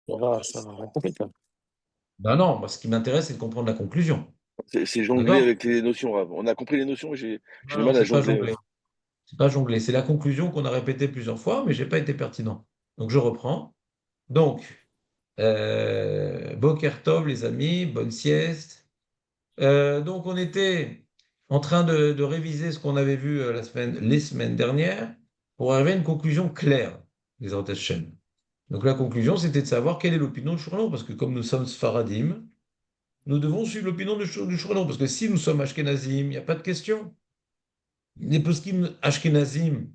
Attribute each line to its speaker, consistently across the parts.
Speaker 1: Ça va. Impeccable.
Speaker 2: Ben non, moi, ce qui m'intéresse, c'est de comprendre la conclusion.
Speaker 1: C'est jongler
Speaker 2: D'accord?
Speaker 1: avec les notions, Rav. On a compris les notions, mais j'ai
Speaker 2: Non,
Speaker 1: du
Speaker 2: non,
Speaker 1: mal à
Speaker 2: c'est pas
Speaker 1: jongler.
Speaker 2: jongler. C'est pas jongler. C'est la conclusion qu'on a répétée plusieurs fois, mais j'ai pas été pertinent. Donc, je reprends. Donc, Boker Tov, les amis, bonne sieste. Donc, on était en train de réviser ce qu'on avait vu les semaines dernières pour arriver à une conclusion claire des Shem. Donc, la conclusion, c'était de savoir quelle est l'opinion de Shulchan, parce que comme nous sommes Sfaradim, nous devons suivre l'opinion du Shulchan, parce que si nous sommes Ashkenazim, il n'y a pas de question. Les poskim Ashkenazim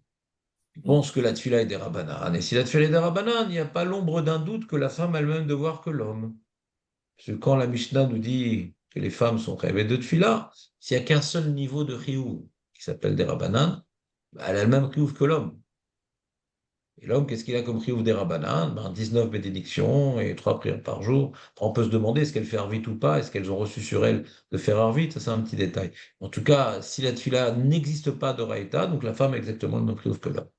Speaker 2: pensent que la tfila est des Rabbanan, et si la tfila est des Rabbanan, il n'y a pas l'ombre d'un doute que la femme a le même devoir que l'homme. Parce que quand la Mishnah nous dit que les femmes sont rêvées de tfila, s'il n'y a qu'un seul niveau de chiyuv qui s'appelle des Rabbanan, bah, elle a le même chiyuv que l'homme. Et l'homme, qu'est-ce qu'il a comme chiyuv des Rabbanan? Ben, 19 bénédictions et 3 prières par jour. On peut se demander est-ce qu'elles font arvit ou pas, est-ce qu'elles ont reçu sur elles de faire arvit, ça c'est un petit détail. En tout cas, si la tfila n'existe pas de Raïta, donc la femme a exactement le même chiyuv que l'homme.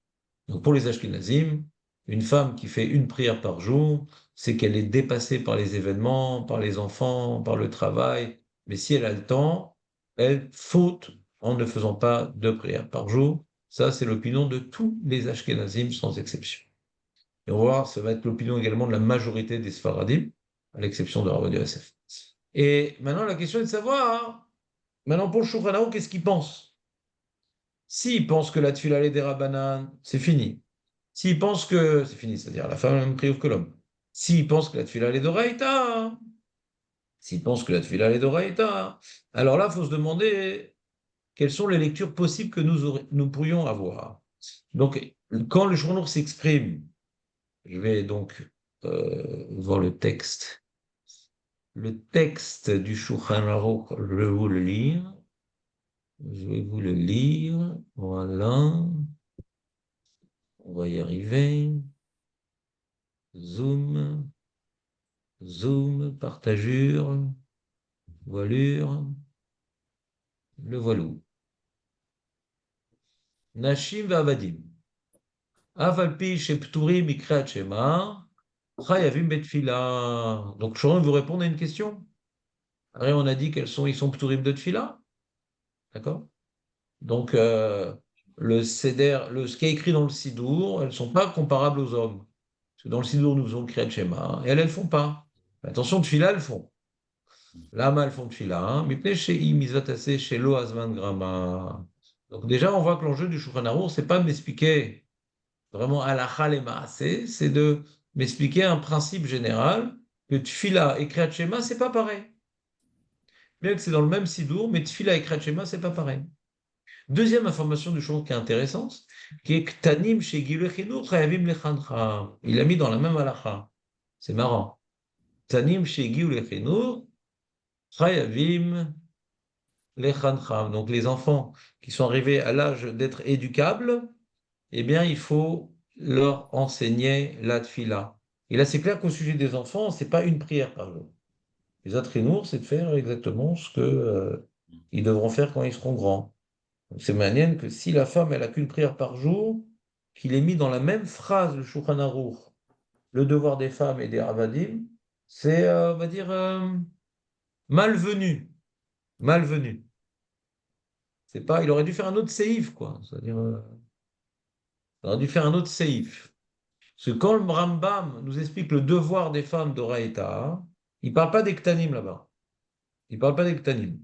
Speaker 2: Donc pour les Ashkenazim, une femme qui fait une prière par jour, c'est qu'elle est dépassée par les événements, par les enfants, par le travail. Mais si elle a le temps, elle faute en ne faisant pas deux prières par jour. Ça, c'est l'opinion de tous les Ashkenazim sans exception. Et on va voir, ça va être l'opinion également de la majorité des Sfaradim, à l'exception de Rabbi Yosef. Et maintenant, la question est de savoir, hein, maintenant pour le Shulchan Aruch, qu'est-ce qu'il pense? S'il pense que la tefila est des Rabbanan, c'est fini. S'il pense que c'est fini, c'est-à-dire la femme a le même triomphe que l'homme. S'il pense que la tefila est d'Oraïta, s'il pense que la tefila est d'Oraïta, alors là, il faut se demander quelles sont les lectures possibles que nous pourrions avoir. Donc, quand le journal s'exprime, je vais donc voir le texte. Le texte du Shulchan Aruch, je vais vous le lire. Je vais vous le lire. Voilà. On va y arriver. Zoom, zoom, partagure, voilure, le voilou. Nashim va'avadim. Avalpi shepturim ikrat shema. Chayavim betfila. Donc, je vais vous répondre à une question. Après, on a dit ils sont pturim de tfila. D'accord? Donc, ce qui est écrit dans le Sidour, elles ne sont pas comparables aux hommes. Parce que dans le Sidour, nous faisons le Kriyat Shema, et elles ne le font pas. Mais attention, tfila, elles le font. Lama, elles font tfila, hein. Mipnei she'i mizvatase shelo azman grama. Donc déjà, on voit que l'enjeu du Shulchan Aruch, c'est pas de m'expliquer vraiment halakha et maaseh, c'est de m'expliquer un principe général que tfila et kriyat shema, c'est pas pareil. Bien que c'est dans le même sidour, mais tfila et kriyat shema, c'est pas pareil. Deuxième information du Shulchan qui est intéressante, qui est que tanim chez Gilechinu chayavim lechancha. Il a mis dans la même halakha. C'est marrant. Tanim chez Gilechinu chayavim les khancham, donc les enfants qui sont arrivés à l'âge d'être éducables, eh bien, il faut leur enseigner la tfila. Et là, c'est clair qu'au sujet des enfants, c'est pas une prière par jour. Les Atrinours, c'est de faire exactement ce que ils devront faire quand ils seront grands. Donc, c'est manière que si la femme, elle a qu'une prière par jour, qu'il est mis dans la même phrase, le Shulchan Aruch, le devoir des femmes et des Ravadim, c'est, on va dire, malvenu. Malvenu. C'est pas, il aurait dû faire un autre séif, quoi. C'est-à-dire, il aurait dû faire un autre séif. Parce que quand le Rambam nous explique le devoir des femmes d'Oraïta, il ne parle pas des Ktanim là-bas. Il ne parle pas des Ktanim.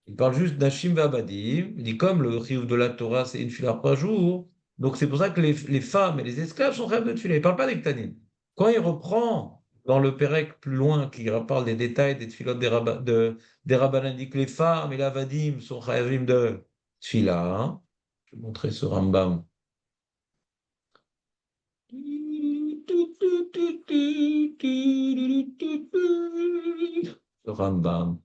Speaker 2: Il parle juste d'Hashim Vabadim. Il dit comme le chiyuv de la Torah, c'est une fila par jour. Donc c'est pour ça que les femmes et les esclaves sont rêves de tefila. Il ne parle pas des Ktanim. Quand il reprend dans le Pérec plus loin, qui parle des détails des tefilot des Rabbanan, il dit que les femmes et les Avadim sont rêves de tefila. Hein. Je vais montrer ce Rambam. Le Rambam.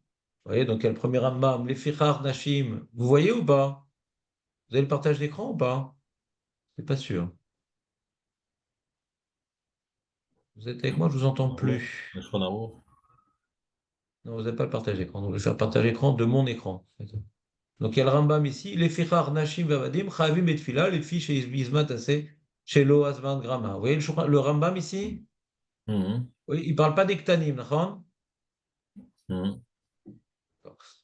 Speaker 2: Vous voyez, donc il y a le premier Rambam, les Fichar Nashim. Vous voyez ou pas? Vous avez le partage d'écran ou pas? C'est pas sûr. Vous êtes avec moi, je vous entends plus. Non, vous n'avez pas le partage d'écran. Donc, je vais faire le partage d'écran de mon écran. Donc il y a le Rambam ici, les Fichar Nashim Vavadim, Chavim et Tfila, les filles chez Ismat Assez, chez Lo Asman Grama. Vous voyez le Rambam ici?
Speaker 3: Mhm.
Speaker 2: Oui, il ne parle pas des Ktanim, d'accord?
Speaker 3: Mhm.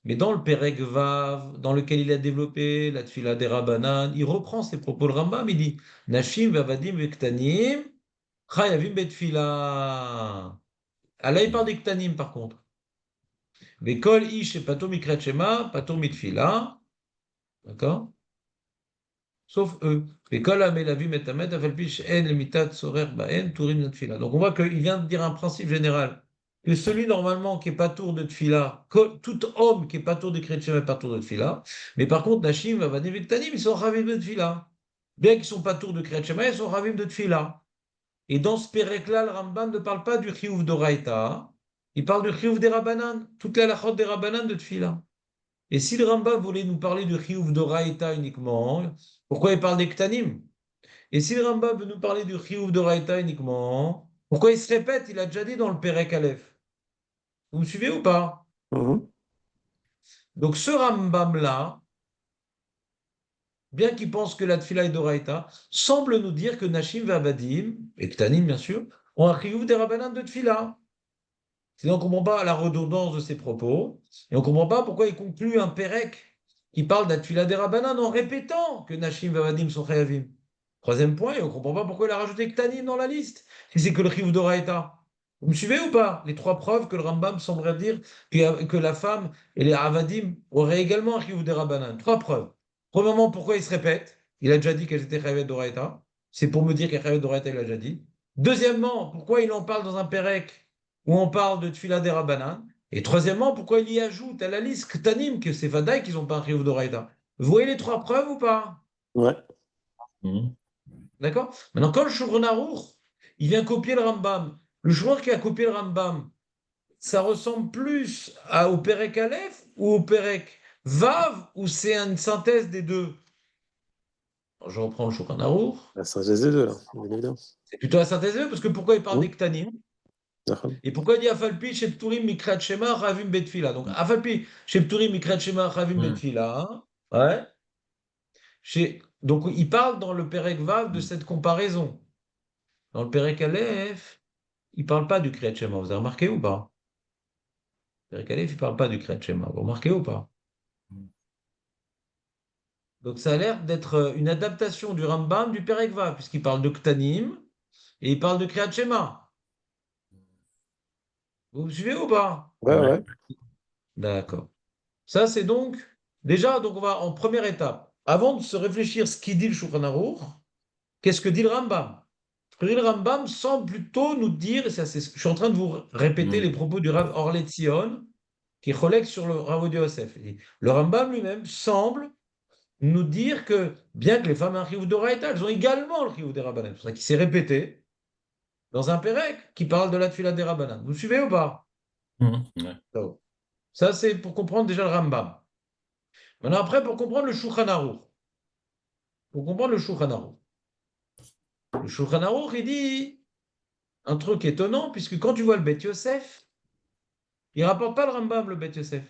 Speaker 2: Mais dans le Perek Vav, dans lequel il a développé la Tfila des Rabbanan, il reprend ses propos. Le Rambam, il dit Nashim vavadim vektanim, chayavim betfila. Ah là, il parle des Ktanim par contre. Vekol ish et patur mikret shema, patur mitfila. D'accord? Sauf eux. Vekol amelavim et amet, afalpish en lemitat sorer baen, turim natfila. Donc on voit qu'il vient de dire un principe général. Que celui normalement qui est pas tour de tfila, tout homme qui est pas tour de chrétien est pas tour de tfila, mais par contre, Nashim, Avadim et Ktanim, ils sont ravim de tfila. Bien qu'ils sont pas tour de chrétien, ils sont ravim de tfila. Et dans ce pérec-là, le Rambam ne parle pas du chiyuv d'Oraïta, il parle du chiyuv des Rabbanan, toute la lachot des Rabbanan de tfila. Et si le Rambam voulait nous parler du chiyuv d'Oraïta uniquement, pourquoi il parle des Ktanim? Et si le Rambam veut nous parler du chiyuv d'Oraïta uniquement, pourquoi il se répète? Il a déjà dit dans le pérec Aleph. Vous me suivez ou pas?
Speaker 1: Mhm.
Speaker 2: Donc ce Rambam-là, bien qu'il pense que la Tfila est d'Oraïta, semble nous dire que Nashim Vabadim, et Ktanim bien sûr, ont un chiyuv des Rabbanan de Tfila. Sinon on ne comprend pas la redondance de ses propos, et on ne comprend pas pourquoi il conclut un Pérec qui parle de la Tfila des Rabbanan en répétant que Nashim Vabadim sont Chayavim. Troisième point, et on ne comprend pas pourquoi il a rajouté Ktanim dans la liste, si c'est que le chiyuv d'Oraïta. Vous me suivez ou pas? Les trois preuves que le Rambam semblerait dire que la femme et les Avadim auraient également un chiyuv des Rabbanan. Trois preuves. Premièrement, pourquoi il se répète? Il a déjà dit qu'elles étaient chayavet d'Oraïta. C'est pour me dire qu'elle chayavet d'Oraïta, il a déjà dit. Deuxièmement, pourquoi il en parle dans un Pérec où on parle de Tfila des Rabbanan? Et troisièmement, pourquoi il y ajoute à la liste Ktanim que c'est Vadaï qu'ils n'ont pas un chiyuv d'Oraïta? Vous voyez les trois preuves ou pas?
Speaker 1: Ouais.
Speaker 3: Mhm.
Speaker 2: D'accord? Maintenant, quand le Shulchan Aruch, il vient copier le Rambam, le Shulchan qui a copié le Rambam, ça ressemble plus au Perek Aleph ou au Perek Vav, ou c'est une synthèse des deux? Alors, je reprends le Shulchan Aruch.
Speaker 1: La synthèse des deux, là, bien évidemment.
Speaker 2: C'est plutôt la synthèse des deux, parce que pourquoi il parle des
Speaker 1: Mhm.
Speaker 2: Ktanim?
Speaker 1: D'accord.
Speaker 2: Et pourquoi il dit Afalpi, Shepturim, Mikrat Shema, Ravim Betfila? Donc, Afalpi, Shepturim, Mikrat Shema, Ravim
Speaker 3: Mhm.
Speaker 2: Betfila. Hein. Ouais. Donc, il parle dans le Perek Vav de cette comparaison. Dans le Perek Aleph, il ne parle pas du Kriyat Shema. Vous avez remarqué ou pas? Perek Aleph, il ne parle pas du Kriyat Shema. Vous remarquez ou pas? Donc, ça a l'air d'être une adaptation du Rambam du Perek Vav, puisqu'il parle de Ktanim et il parle de Kriyat Shema. Vous me suivez ou pas?
Speaker 1: Ouais,
Speaker 3: Ouais.
Speaker 1: ouais.
Speaker 2: D'accord. Ça, c'est donc, déjà, donc on va en première étape, avant de se réfléchir ce qu'il dit le Shulchan Aruch, qu'est-ce que dit le Rambam? Ce que dit le Rambam semble plutôt nous dire, et ça, je suis en train de vous répéter les
Speaker 3: Mhm.
Speaker 2: propos du Rav Orlet Sion, qui relègue sur le Rav Odia Yosef. Il dit, le Rambam lui-même semble nous dire que, bien que les femmes ont un chiyuv d'Oraïta, elles ont également le chiyuv des Rabbanan. C'est pour ça qu'il s'est répété dans un Pérec qui parle de la Tfila des Rabbanan. Vous suivez ou pas?
Speaker 3: Mhm. Ouais.
Speaker 2: Donc, ça, c'est pour comprendre déjà le Rambam. Maintenant, après, pour comprendre le Shulchan Aruch. Pour comprendre le Shulchan Aruch. Le Shulchan Aruch, il dit un truc étonnant, puisque quand tu vois le Beth Yosef, il ne rapporte pas le Rambam, le Beth Yosef.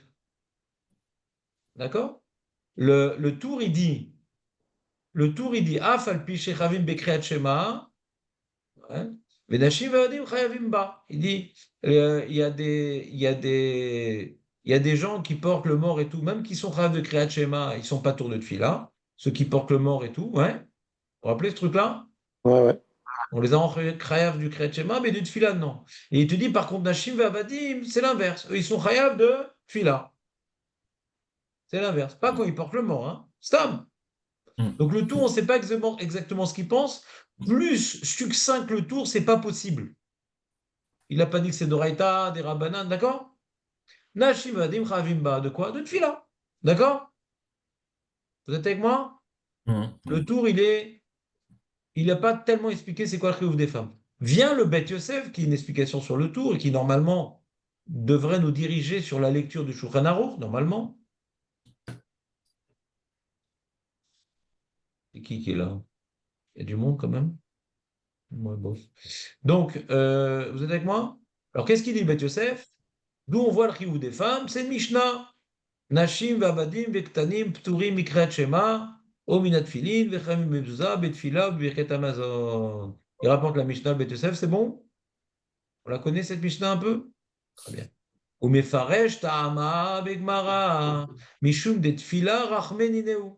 Speaker 2: D'accord? Le tour, il dit, Af al pi shechavim bekriat shema, ouais, Vedashim ve'odim chayavim ba. Il dit, il y a des gens qui portent le mort et tout, même qui sont chayav de kriat shema, ils sont pas tour de tfila, ceux qui portent le mort et tout, ouais. Vous vous rappelez ce truc-là?
Speaker 1: Ouais, ouais.
Speaker 2: On les a en chayav du Kriyat Shema, mais du Tfila, non. Et il te dit, par contre, Nashim et Abadim, c'est l'inverse. Eux, ils sont chayav de Tfila. C'est l'inverse. Pas quand ils portent le mort, hein. Stam.
Speaker 3: Mhm.
Speaker 2: Donc le tour, on ne sait pas exactement ce qu'il pense. Plus succinct que le tour, c'est pas possible. Il n'a pas dit que c'est d'Oraïta, des Rabbanan, d'accord? Nashim et Abadim Chavimba, de quoi? De Tfila. D'accord? Vous êtes avec moi?
Speaker 3: Mhm.
Speaker 2: Le tour, il n'a pas tellement expliqué c'est quoi le chiyuv des femmes. Vient le Bet Yosef, qui est une explication sur le tour et qui, normalement, devrait nous diriger sur la lecture du Shulchan Aruch, normalement. C'est qui est là? Il y a du monde quand même. Ouais, bof. Donc, vous êtes avec moi? Alors, qu'est-ce qu'il dit, Bet Yosef? D'où on voit le chiyuv des femmes, c'est une Mishnah. Nashim vabadim vektanim pturim mikrat shema, o minat filin, vechamim mezuzah, betfila, birket Amazon. Il rapporte la Mishnah, Bet Yosef, c'est bon? On la connaît cette Mishnah un peu? Très bien. Umefaresh ta'ama begmara, mishum de tfila rachmenineu.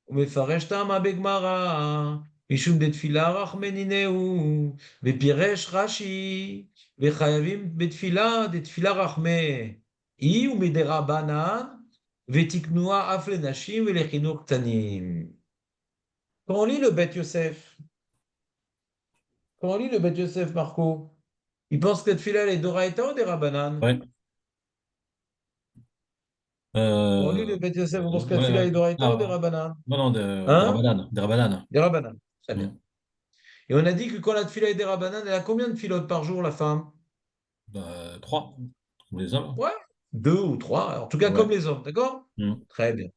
Speaker 2: Umefaresh ta'ama begmara, mishum de tfila rachmenineu. Vepiresh Rashi, vechayavim betfila de tfila rachme. I umedera banan, vetiknua afle nashim velechinur tanim. Quand on lit le Bet Yosef, quand on lit le Bet Yosef, Marco, il pense que cette fille-là, elle est d'Oraïta ou des Rabbanan?
Speaker 3: Ouais.
Speaker 2: Quand on lit le
Speaker 3: Euh,
Speaker 2: Bet Yosef, on pense que cette
Speaker 3: ouais,
Speaker 2: fille-là, elle
Speaker 3: ouais.
Speaker 2: est d'Oraïta ou des
Speaker 3: Ah,
Speaker 2: Rabbanan?
Speaker 3: non, non, des
Speaker 2: Hein?
Speaker 3: Rabbanan. Des Rabbanan.
Speaker 2: Des Rabbanan. Très bien.
Speaker 3: Mm.
Speaker 2: Et on a dit que quand la fille-là est des Rabbanan, elle a combien de filotes par jour, la femme?
Speaker 3: Bah, 3, comme les hommes.
Speaker 2: Ouais. Deux ou trois, en tout cas
Speaker 3: Ouais.
Speaker 2: comme les hommes, d'accord?
Speaker 3: Mm.
Speaker 2: Très bien.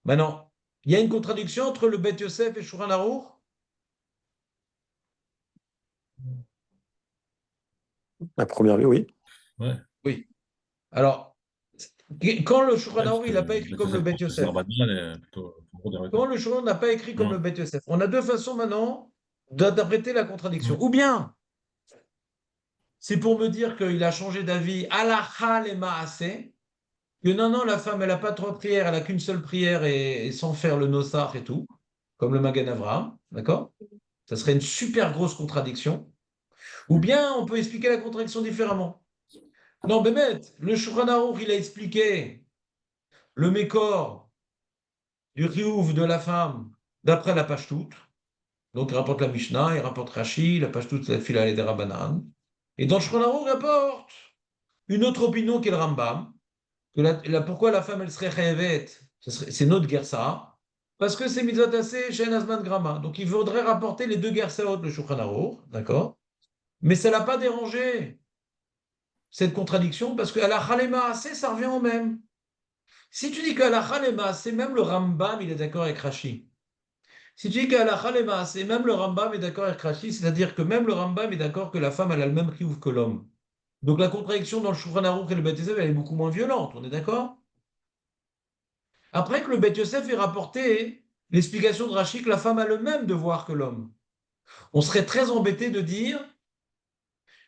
Speaker 2: Maintenant, il y a une contradiction entre le Bet Yosef et Shulchan Aruch?
Speaker 1: À première vue, oui.
Speaker 3: Ouais.
Speaker 2: Oui. Alors, quand le Shulchan
Speaker 3: Ouais, parce
Speaker 2: Aruch,
Speaker 3: que
Speaker 2: il n'a pas écrit comme le Bet
Speaker 3: pense que c'est
Speaker 2: Yosef,
Speaker 3: Rabbanan est plutôt gros des
Speaker 2: quand
Speaker 3: Rabbanan.
Speaker 2: le Shulchan n'a pas écrit comme le
Speaker 3: Mm.
Speaker 2: Bet Yosef, on a deux façons maintenant d'interpréter la contradiction.
Speaker 3: Mm.
Speaker 2: Ou bien, c'est pour me dire qu'il a changé d'avis halakha le maaseh, que non, non, la femme, elle n'a pas trois prières, elle n'a qu'une seule prière et sans faire le nosar et tout, comme le Magen Avraham, d'accord? Ça serait une super grosse contradiction. Ou bien, on peut expliquer la contradiction différemment. Non, Bémet, le Shulchan Aruch, il a expliqué le Mékor du Riouf de la femme d'après la Pashtout. Donc, il rapporte la Mishnah, il rapporte Rashi, la Pashtout, la Fila des Rabbanan. Et dans le Shulchan Aruch, il rapporte une autre opinion qui est le Rambam, que pourquoi la femme elle serait chayavet, c'est notre gersa, parce que c'est mitzvot assez chez Nazman Grama. Donc il faudrait rapporter les deux gersaot, le Shulchan Aruch, d'accord? Mais ça l'a pas dérangé, cette contradiction, parce que la lema assez, ça revient au même. Si tu dis que la lema assez, même le Rambam, il est d'accord avec Rashi. Si tu dis que la lema assez, même le Rambam est d'accord avec Rashi, c'est-à-dire que même le Rambam est d'accord que la femme elle a le même chiyuv que l'homme. Donc la contradiction dans le Shulchan Aruch et le Beth Yosef, elle est beaucoup moins violente, on est d'accord? Après que le Beth Yosef ait rapporté l'explication de Rashi que la femme a le même devoir que l'homme, on serait très embêté de dire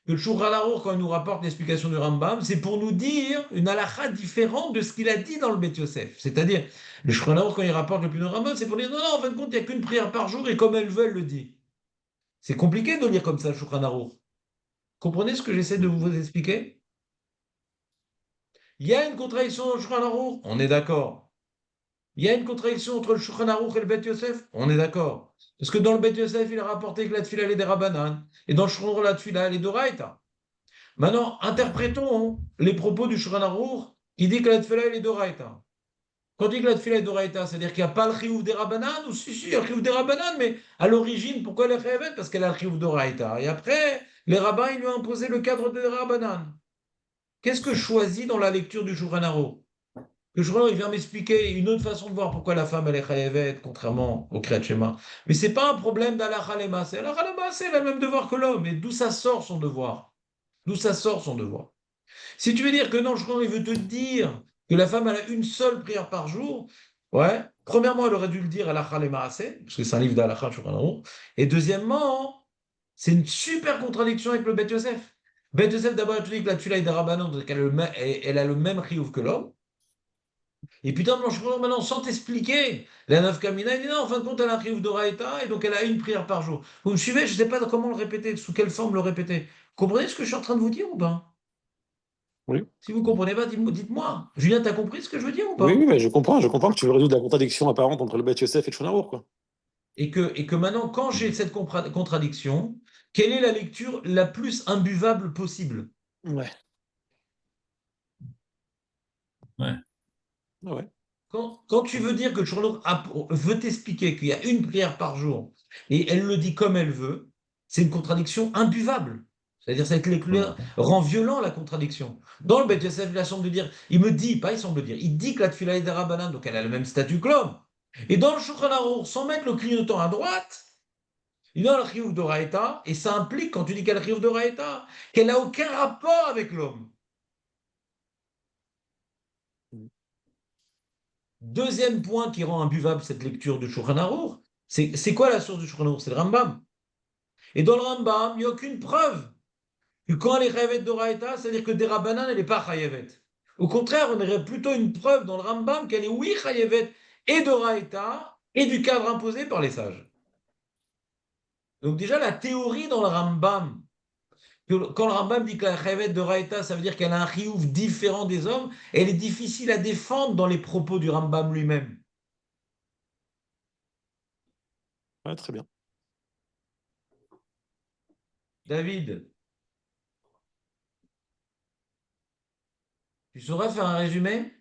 Speaker 2: que le Shulchan Aruch, quand il nous rapporte l'explication du Rambam, c'est pour nous dire une halakha différente de ce qu'il a dit dans le Beth Yosef. C'est-à-dire, le Shulchan Aruch, quand il rapporte le plus du Rambam, c'est pour dire non, non, en fin de compte, il n'y a qu'une prière par jour et comme elle veut, elle le dit. C'est compliqué de lire comme ça le Shulchan Aruch. Comprenez ce que j'essaie de vous expliquer? Il y a une contradiction dans le Shulchan Aruch, on est d'accord. Il y a une contradiction entre le Shulchan Aruch et le Beth Yosef, on est d'accord. Parce que dans le Beth Yosef, il a rapporté que la tefila elle est des Rabbanan, et dans le Shulchan Aruch, la tefila elle est d'Oraïta. Maintenant, interprétons les propos du Shulchan Aruch qui dit que la tefila elle est d'Oraïta. Quand on dit que la tefila est d'Oraïta, c'est-à-dire qu'il n'y a pas le chiyuv des Rabbanan, ou si, il y a le chiyuv des Rabbanan, mais à l'origine, pourquoi elle est chayavet? Parce qu'elle a le chiyuv d'Oraïta. Et après, les rabbins, ils lui ont imposé le cadre des Rabbanan. Qu'est-ce que je choisis dans la lecture du Shulchan Aruch? Que je il vient m'expliquer une autre façon de voir pourquoi la femme elle est chayavet, contrairement au Kriyat Shema. Mais c'est pas un problème d'Alacha Lema. C'est Alacha Lema, c'est elle a le même devoir que l'homme. Et d'où ça sort son devoir? D'où ça sort son devoir? Si tu veux dire que non, je crois qu'il veut te dire que la femme elle a une seule prière par jour, ouais. Premièrement, elle aurait dû le dire Alacha Lema assez, parce que c'est un livre d'Alacha Shulchan Aruch. Et deuxièmement, c'est une super contradiction avec le Bet Yosef. Bet Yosef, d'abord, elle te dit que la tefila est des Rabbanan, donc elle a le même chiyuv que l'homme. Et putain, Blanche-Neige, maintenant, sans t'expliquer, la Naf Kamina, il dit non, en fin de compte, elle a un chiyuv d'Oraïta, et donc elle a une prière par jour. Vous me suivez? Je ne sais pas comment le répéter, sous quelle forme le répéter. Vous comprenez ce que je suis en train de vous dire ou pas?
Speaker 1: Oui.
Speaker 2: Si vous ne comprenez pas, dites-moi. Julien, t'as compris ce que je veux dire ou
Speaker 1: Oui, oui,
Speaker 2: pas?
Speaker 1: mais je comprends que tu veux résoudre la contradiction apparente entre le Beth Yosef et le Shulchan Aruch, quoi.
Speaker 2: Et que maintenant, quand j'ai cette contradiction, quelle est la lecture la plus imbuvable possible?
Speaker 1: Ouais.
Speaker 3: Ouais.
Speaker 1: Ouais.
Speaker 2: Quand tu veux dire que le Shulchan Aruch veut t'expliquer qu'il y a une prière par jour, et elle le dit comme elle veut, c'est une contradiction imbuvable. C'est-à-dire, cette lecture
Speaker 3: Mhm.
Speaker 2: rend violent la contradiction. Dans le Beth Yosef, il semble dire, il me dit, pas il semble dire, il dit que la tefila est des Rabbanan, donc elle a le même statut que l'homme. Et dans le Shulchan Aruch, sans mettre le clignotant à droite, il y a le chiyuv d'Oraïta, et ça implique, quand tu dis qu'elle a le chiyuv d'Oraïta, qu'elle n'a aucun rapport avec l'homme. Deuxième point qui rend imbuvable cette lecture du Shulchan Aruch, c'est quoi la source du Shulchan Aruch? C'est le Rambam. Et dans le Rambam, il n'y a aucune preuve que quand elle est chayavet d'oraita, c'est-à-dire que des Rabbanan, elle n'est pas chayavet. Au contraire, on aurait plutôt une preuve dans le Rambam qu'elle est oui chayavet et d'oraita et du cadre imposé par les sages. Donc déjà, la théorie dans le Rambam, quand le Rambam dit que la chayavet d'oraita, ça veut dire qu'elle a un chiyuv différent des hommes, elle est difficile à défendre dans les propos du Rambam lui-même.
Speaker 1: Ouais, très bien.
Speaker 2: David, tu saurais faire un résumé?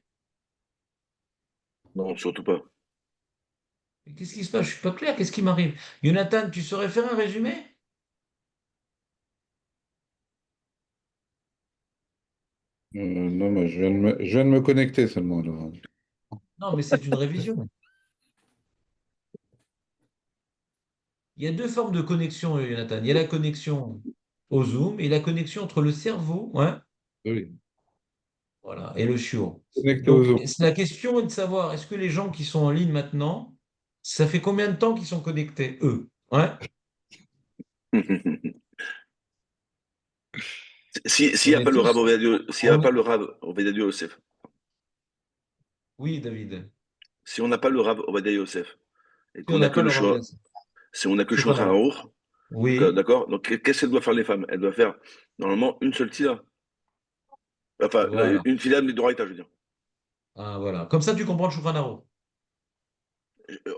Speaker 4: Non, surtout pas.
Speaker 2: Mais qu'est-ce qui se passe? Je suis pas clair. Qu'est-ce qui m'arrive? Jonathan, tu saurais faire un résumé?
Speaker 5: Non, mais je viens de me connecter seulement, Laurent.
Speaker 2: Non, mais c'est une révision. Il y a deux formes de connexion, Jonathan. Il y a la connexion au Zoom et la connexion entre le cerveau, ouais,
Speaker 5: Oui,
Speaker 2: voilà, et le chiot.
Speaker 5: connecté aux
Speaker 2: Donc,
Speaker 5: autres.
Speaker 2: la question est de savoir, est-ce que les gens qui sont en ligne maintenant, ça fait combien de temps qu'ils sont connectés, eux? Ouais?
Speaker 4: S'il n'y
Speaker 2: On
Speaker 4: a
Speaker 2: est
Speaker 4: pas le Rav
Speaker 2: tous.
Speaker 4: Ovadia, s'il y a
Speaker 2: on
Speaker 4: pas
Speaker 2: est-
Speaker 4: le Rav Ovadia Yosef,
Speaker 2: Oui, David.
Speaker 4: si on n'a pas le Rav Ovadia Yosef, et
Speaker 2: Si on
Speaker 4: qu'on n'a
Speaker 2: n'a
Speaker 4: que
Speaker 2: pas
Speaker 4: le
Speaker 2: le
Speaker 4: choix,
Speaker 2: Rav
Speaker 4: si on n'a que
Speaker 2: Shulchan
Speaker 4: Shulchan
Speaker 2: Aruch.
Speaker 4: Aruch,
Speaker 2: Oui,
Speaker 4: d'accord? Donc, qu'est-ce qu'elle doit faire les femmes? Elles doivent faire, normalement, une seule tila. Enfin,
Speaker 2: voilà.
Speaker 4: une tila de Midoraita, je veux dire.
Speaker 2: Ah, voilà. Comme ça, tu comprends le Shulchan Aruch.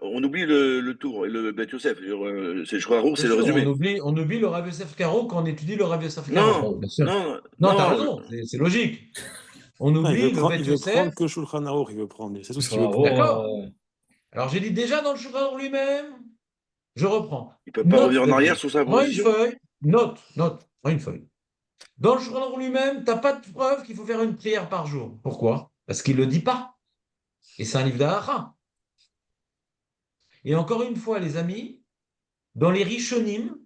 Speaker 4: On oublie le tour et le Bet Yosef. C'est Shulchan Aruch,
Speaker 2: Bien
Speaker 4: c'est le
Speaker 2: sûr,
Speaker 4: résumé.
Speaker 2: on oublie le Rav Yosef Karo quand on étudie le Rav Yosef Karo.
Speaker 4: Non,
Speaker 2: Bien sûr.
Speaker 4: non,
Speaker 2: Non, tu as
Speaker 4: non.
Speaker 2: raison, c'est logique. On
Speaker 1: Ah,
Speaker 2: oublie le Bet
Speaker 1: il veut
Speaker 2: Yosef.
Speaker 1: prendre que Shulchan Aruch, il veut prendre. C'est tout ce qu'il veut
Speaker 3: Shulchan
Speaker 1: prendre.
Speaker 2: D'accord.
Speaker 3: Aruch,
Speaker 2: Alors, j'ai dit déjà dans le Shulchan Aruch lui-même, je reprends.
Speaker 4: Il peut pas
Speaker 2: Note,
Speaker 4: revenir en arrière
Speaker 2: David.
Speaker 4: sur sa
Speaker 2: Prends une
Speaker 4: position.
Speaker 2: feuille, prends une feuille. Dans le Shulchan Aruch lui-même, tu n'as pas de preuve qu'il faut faire une prière par jour. Pourquoi? Parce qu'il ne le dit pas. Et c'est un livre d'Ahara. Et encore une fois, les amis, dans les Rishonim,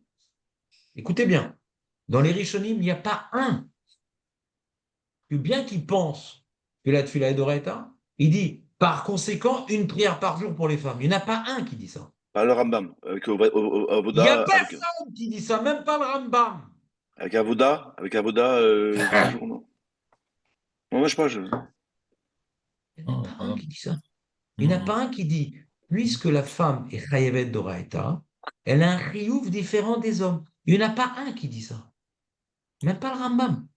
Speaker 2: écoutez bien, dans les Rishonim, il n'y a pas un que bien qu'il pense que la tefila est d'Oraita, il dit par conséquent une prière par jour pour les femmes. Il n'y en a pas un qui dit ça.
Speaker 4: Par le Rambam, avec
Speaker 2: Il n'y a
Speaker 4: Avoda,
Speaker 2: personne qui dit ça, même pas le Rambam.
Speaker 4: avec Avoda par jour, non. Non, je sais pas.
Speaker 2: Il n'y en a pas un
Speaker 3: non.
Speaker 2: qui dit ça. Il n'y en a pas un qui dit puisque la femme est chayavet d'Oraita, elle a un riouf différent des hommes. Il n'y en a pas un qui dit ça. Même pas le Rambam.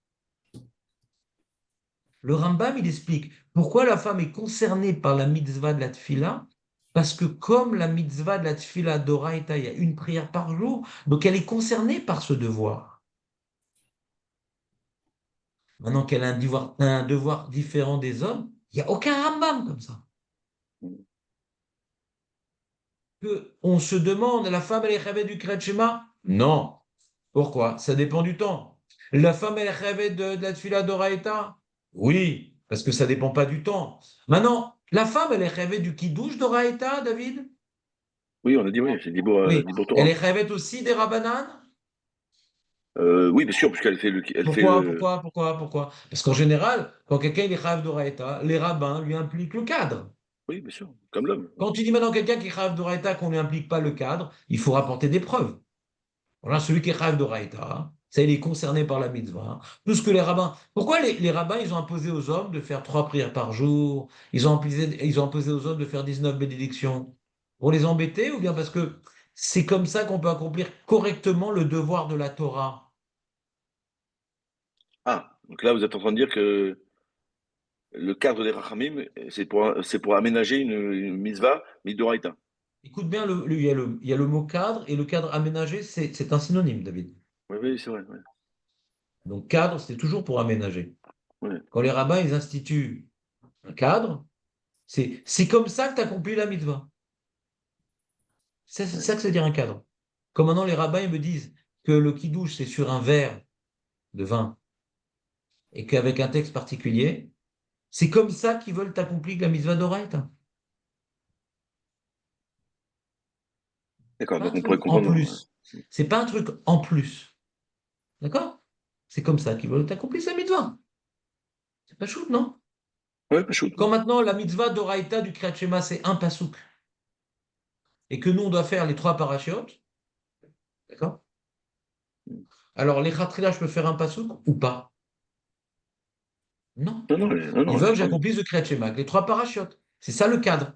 Speaker 2: Le Rambam, il explique pourquoi la femme est concernée par la mitzvah de la tfila, parce que comme la mitzvah de la tfila d'Oraita, il y a une prière par jour, donc elle est concernée par ce devoir. Maintenant qu'elle a un devoir différent des hommes, il n'y a aucun Rambam comme ça. On se demande, la femme, elle est rêvée du Kriyat Shema? Non. Pourquoi? Ça dépend du temps. La femme, elle est rêvée de la tfila d'Oraita? Oui, parce que ça ne dépend pas du temps. Maintenant, la femme, elle est rêvée du Kiddush d'Oraita, David?
Speaker 4: Oui, on a dit oui, c'est
Speaker 2: Oui.
Speaker 4: Dibur
Speaker 2: Elle
Speaker 4: Torah.
Speaker 2: est rêvée aussi des Rabbanan?
Speaker 4: Oui, bien sûr, puisqu'elle fait elle fait le.
Speaker 2: Pourquoi? Parce qu'en général, quand quelqu'un il est rêve d'Oraita, les rabbins lui impliquent le cadre.
Speaker 4: Oui, bien sûr, comme l'homme.
Speaker 2: Quand tu dis maintenant quelqu'un qui est rêve d'Oraita qu'on ne lui implique pas le cadre, il faut rapporter des preuves. Voilà, celui qui est rêve d'Oraita, ça, il est concerné par la mitzvah. Tout ce que les rabbins. Pourquoi les rabbins, ils ont imposé aux hommes de faire 3 prières par jour? Ils ont imposé aux hommes de faire 19 bénédictions. Pour les embêter ou bien parce que c'est comme ça qu'on peut accomplir correctement le devoir de la Torah?
Speaker 4: Ah, donc là, vous êtes en train de dire que le cadre des Rachamim, c'est pour aménager une mitzvah, midoraita.
Speaker 2: Écoute bien, il y a le mot cadre et le cadre aménagé, c'est un synonyme, David.
Speaker 4: Oui, oui, c'est vrai. Ouais,
Speaker 2: Donc cadre, c'est toujours pour aménager.
Speaker 4: ouais.
Speaker 2: Quand les rabbins, ils instituent un cadre, c'est comme ça que tu accomplis la mitzvah. C'est ça que ça veut dire un cadre. Comme maintenant les rabbins ils me disent que le kiddush, c'est sur un verre de vin et qu'avec un texte particulier, c'est comme ça qu'ils veulent t'accomplir la mitzvah d'Oraita.
Speaker 4: D'accord,
Speaker 2: Pas un
Speaker 4: donc on pourrait
Speaker 2: truc en
Speaker 4: comprendre.
Speaker 2: plus. C'est pas un truc en plus. D'accord? C'est comme ça qu'ils veulent t'accomplir sa mitzvah. C'est pas chouette, non?
Speaker 4: Ouais, pas chaud.
Speaker 2: Quand maintenant la mitzvah d'Oraita du Kriyat Shema, c'est un pasouk, et que nous, on doit faire les 3 parachiotes, d'accord? Alors, les Khatrila, je peux faire un pasouk ou pas? Non.
Speaker 4: Non, non, non,
Speaker 2: Ils
Speaker 4: non,
Speaker 2: veulent que j'accomplisse le Kriyat Shema, les 3 parachiotes. C'est ça le cadre.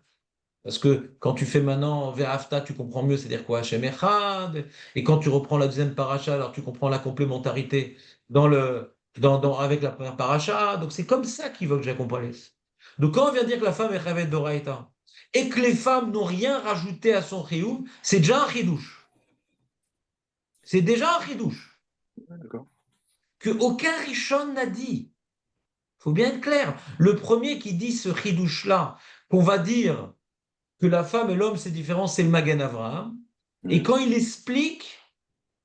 Speaker 2: Parce que quand tu fais maintenant Ve'afta, tu comprends mieux, c'est-à-dire quoi? Hashem Echad. Et quand tu reprends la deuxième paracha, alors tu comprends la complémentarité avec la première paracha. Donc c'est comme ça qu'il veut que j'accomplisse. Donc quand on vient dire que la femme est Chavet d'Oraïta et que les femmes n'ont rien rajouté à son chiyuv, c'est déjà un chidouche. C'est déjà un chidouche
Speaker 4: d'accord.
Speaker 2: que aucun Rishon n'a dit. Il faut bien être clair. Le premier qui dit ce chidouche-là, qu'on va dire que la femme et l'homme, c'est différent, c'est le Magen Avraham. Et quand il explique,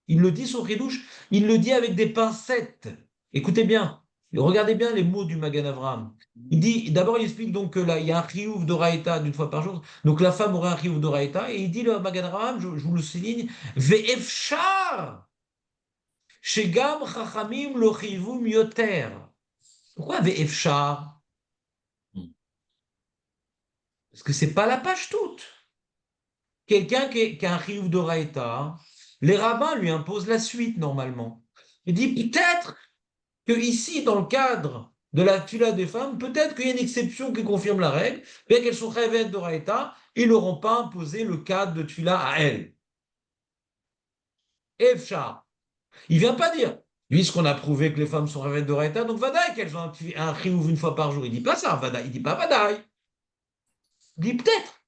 Speaker 2: il le dit son chidouche, il le dit avec des pincettes. Écoutez bien, regardez bien les mots du Magen Avraham. Il dit, d'abord, il explique donc que là, il y a un chiyuv d'Oraïta d'une fois par jour. Donc la femme aurait un chiyuv d'Oraïta. Et il dit, le Magen Avraham, je vous le souligne, Ve'efshar, shegam chachamim lo chiyuvum yoter. Pourquoi Ve'efshar? Parce que c'est pas la page toute. Quelqu'un qui a un chiyuv d'Oraïta, les rabbins lui imposent la suite normalement. Il dit peut-être que ici, dans le cadre de la tfila des femmes, peut-être qu'il y a une exception qui confirme la règle, bien qu'elles sont rêvettes d'Oraïta, ils n'auront pas imposé le cadre de tfila à elles. Efshar. Il ne vient pas dire, puisqu'on a prouvé que les femmes sont rêvettes d'Oraïta, donc vadaï qu'elles ont un chiyuv une fois par jour. Il ne dit pas ça, vadaï. Il ne dit pas vadaï. Il dit peut-être.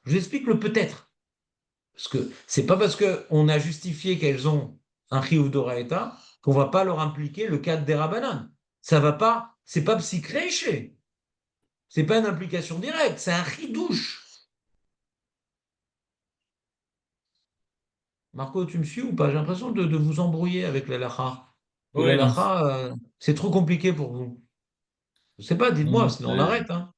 Speaker 2: Je vous explique le peut-être. Parce que c'est pas parce qu'on a justifié qu'elles ont un chiyuv d'Oraïta qu'on va pas leur impliquer le cadre des Rabbanan. Ça va pas, c'est pas psychréché. C'est pas une implication directe, c'est un chidouche. Marco, tu me suis ou pas? J'ai l'impression de vous embrouiller avec l'halakha. Et
Speaker 3: Oui, non.
Speaker 2: l'halakha, c'est trop compliqué pour vous. Je sais pas,
Speaker 3: Non,
Speaker 2: dites-moi,
Speaker 3: non,
Speaker 2: sinon on arrête. Hein.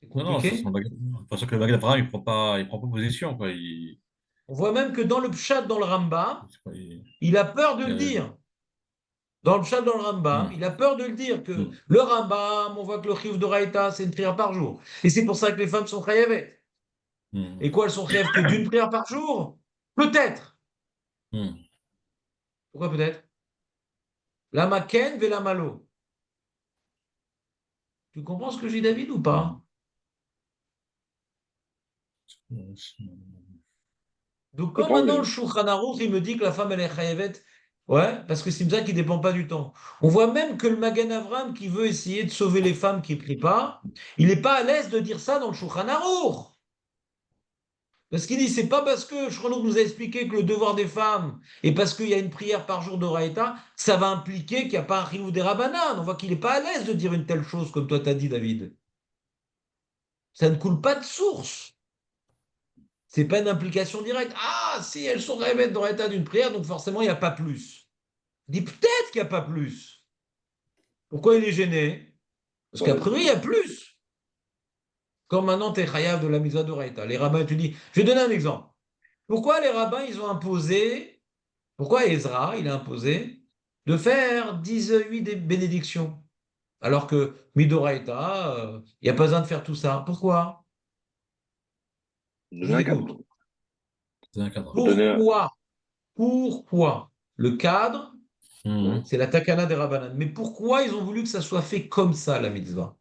Speaker 2: C'est
Speaker 3: non, non,
Speaker 2: compliqué.
Speaker 3: parce que le Magen Avraham, il prend pas position, quoi.
Speaker 2: On voit même que dans le Pshat, dans le Rambam,
Speaker 3: C'est pas- il-
Speaker 2: il a peur de le
Speaker 3: il-
Speaker 2: dire. Dans le Pshat, dans le Rambam,
Speaker 3: hum,
Speaker 2: il a peur de le dire que
Speaker 3: hum,
Speaker 2: le Rambam, on voit que le chiyuv d'Oraïta, c'est une prière par jour. Et c'est pour ça que les femmes sont chayavet.
Speaker 3: hum,
Speaker 2: Et quoi, elles sont chayav que d'une prière par jour? Peut-être.
Speaker 3: hum.
Speaker 2: Pourquoi peut-être? La maken ve la malo. Tu comprends ce que je dis, David, ou pas? Donc,
Speaker 4: Je
Speaker 2: quand
Speaker 4: comprends,
Speaker 2: maintenant le
Speaker 4: mais
Speaker 2: Shulchan Aruch, il me dit que la femme, elle est chayavet, ouais, parce que c'est ça qui ne dépend pas du temps. On voit même que le Magen Avram, qui veut essayer de sauver les femmes qui ne prient pas, il n'est pas à l'aise de dire ça dans le Shulchan Aruch. Parce qu'il dit, c'est pas parce que Shlomo nous a expliqué que le devoir des femmes, et parce qu'il y a une prière par jour de Raïta, ça va impliquer qu'il n'y a pas un chiyuv des Rabbanan. On voit qu'il n'est pas à l'aise de dire une telle chose, comme toi t'as dit, David. Ça ne coule pas de source. C'est pas une implication directe. Ah, si elles sont rêvées dans l'état d'une prière, donc forcément, il n'y a pas plus. Il dit peut-être qu'il n'y a pas plus. Pourquoi il est gêné? Parce qu'à priori, il y a plus. Comme maintenant, tu es chayav de la mise de Raïta. Les rabbins, tu dis, je vais donner un exemple. Pourquoi les rabbins, ils ont imposé. Pourquoi Ezra, il a imposé de faire 18 bénédictions, alors que Midoraïta, il n'y a pas besoin de faire tout ça. Pourquoi? Je
Speaker 4: donner
Speaker 2: vous
Speaker 4: un
Speaker 2: écoute.
Speaker 4: cadre.
Speaker 3: C'est un cadre.
Speaker 4: Pour donner un...
Speaker 2: Pourquoi? Le cadre,
Speaker 3: Hum.
Speaker 2: c'est la takana des Rabbanan. Mais pourquoi ils ont voulu que ça soit fait comme ça, la mitzvah?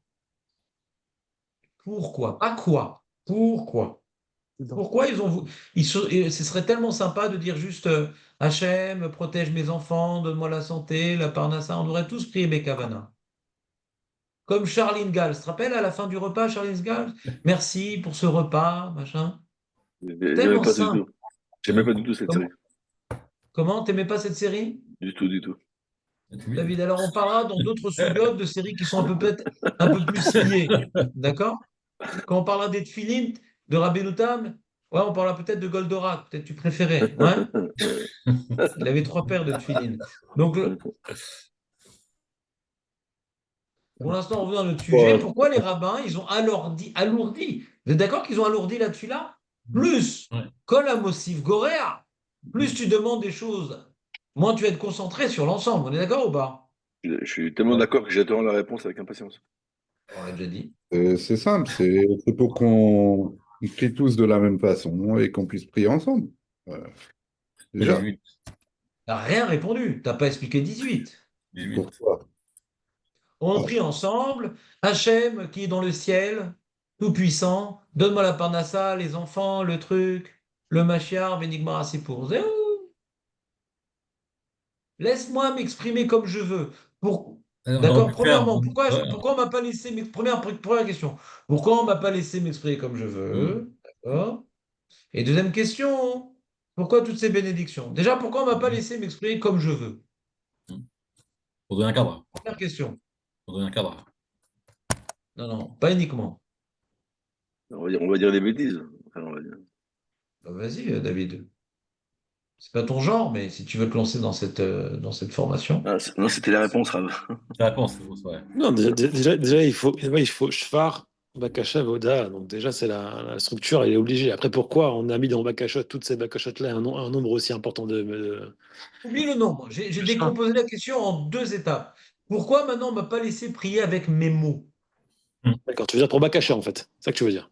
Speaker 2: Pourquoi? Pas quoi? Pourquoi? Pourquoi ils ont voulu... Ce serait tellement sympa de dire juste Hachem, protège mes enfants, donne-moi la santé, la parnassa. On aurait tous prié Bekavana. Comme Charline Gall. Tu te rappelles à la fin du repas, Charline Gall? Merci pour ce repas, machin.
Speaker 4: J'aimais
Speaker 2: Tellement
Speaker 4: pas du
Speaker 2: simple.
Speaker 4: tout. J'aimais pas du tout cette série.
Speaker 2: Comment? T'aimais pas cette série?
Speaker 4: Du tout, du tout.
Speaker 2: David, alors on parlera dans d'autres sous-blocs de séries qui sont un peu peut-être un peu plus liées. D'accord? Quand on parlera des Tfilin, de Rabbeinu Tam, ouais, on parlera peut-être de Goldorak, peut-être tu préférais. Ouais? Il avait 3 paires de Tfilin. Donc, pour l'instant, on revient à notre sujet.
Speaker 5: Ouais.
Speaker 2: Pourquoi les rabbins, ils ont alourdi? Vous êtes d'accord qu'ils ont alourdi là-dessus là? Plus,
Speaker 3: Ouais.
Speaker 2: Kol Amosif Goréa, plus tu demandes des choses, moins tu vas être concentré sur l'ensemble. On est d'accord ou pas?
Speaker 4: Je suis tellement d'accord que j'attends la réponse avec impatience.
Speaker 2: On l'a déjà dit.
Speaker 5: C'est simple, c'est pour qu'on prie tous de la même façon et qu'on puisse prier ensemble. Déjà,
Speaker 3: 18.
Speaker 2: Tu n'as rien répondu. Tu n'as pas expliqué 18.
Speaker 3: 18.
Speaker 5: pourquoi?
Speaker 2: On
Speaker 5: Ah,
Speaker 2: prie ensemble. Hachem, qui est dans le ciel, tout-puissant, donne-moi la parnassa, les enfants, le truc, le machiar, Benigmar pour Zéou. Laisse-moi m'exprimer comme je veux. Pour...
Speaker 3: On aurait
Speaker 2: D'accord?
Speaker 3: pu faire.
Speaker 2: Premièrement,
Speaker 3: Ouais,
Speaker 2: pourquoi on m'a pas laissé première question. Pourquoi on m'a pas laissé m'exprimer comme je veux? D'accord? Et deuxième question, pourquoi toutes ces bénédictions? Déjà, pourquoi on m'a pas laissé m'exprimer comme je veux?
Speaker 3: pour donner un cadre.
Speaker 2: Première question.
Speaker 3: Pour donner un cadre.
Speaker 2: Non, non, pas uniquement.
Speaker 4: On va dire des bêtises. Enfin, on va dire.
Speaker 2: Bah, vas-y, David. C'est pas ton genre, mais si tu veux te lancer dans cette formation.
Speaker 4: Ah, non, c'était la réponse, Rav.
Speaker 3: C'est la réponse, c'est fausse, ouais.
Speaker 1: Non, déjà, il faut Shfar, Bakasha, Voda. Donc déjà, c'est la structure, elle est obligée. Après, pourquoi on a mis dans Bakashot, toutes ces Bakashot-là, un nombre aussi important
Speaker 2: Oublie le nombre. J'ai
Speaker 1: Shfar.
Speaker 2: décomposé la question en deux étapes. Pourquoi maintenant on m'a pas laissé prier avec mes mots?
Speaker 1: D'accord, tu veux dire pour Bakasha, en fait. C'est ça que tu veux dire.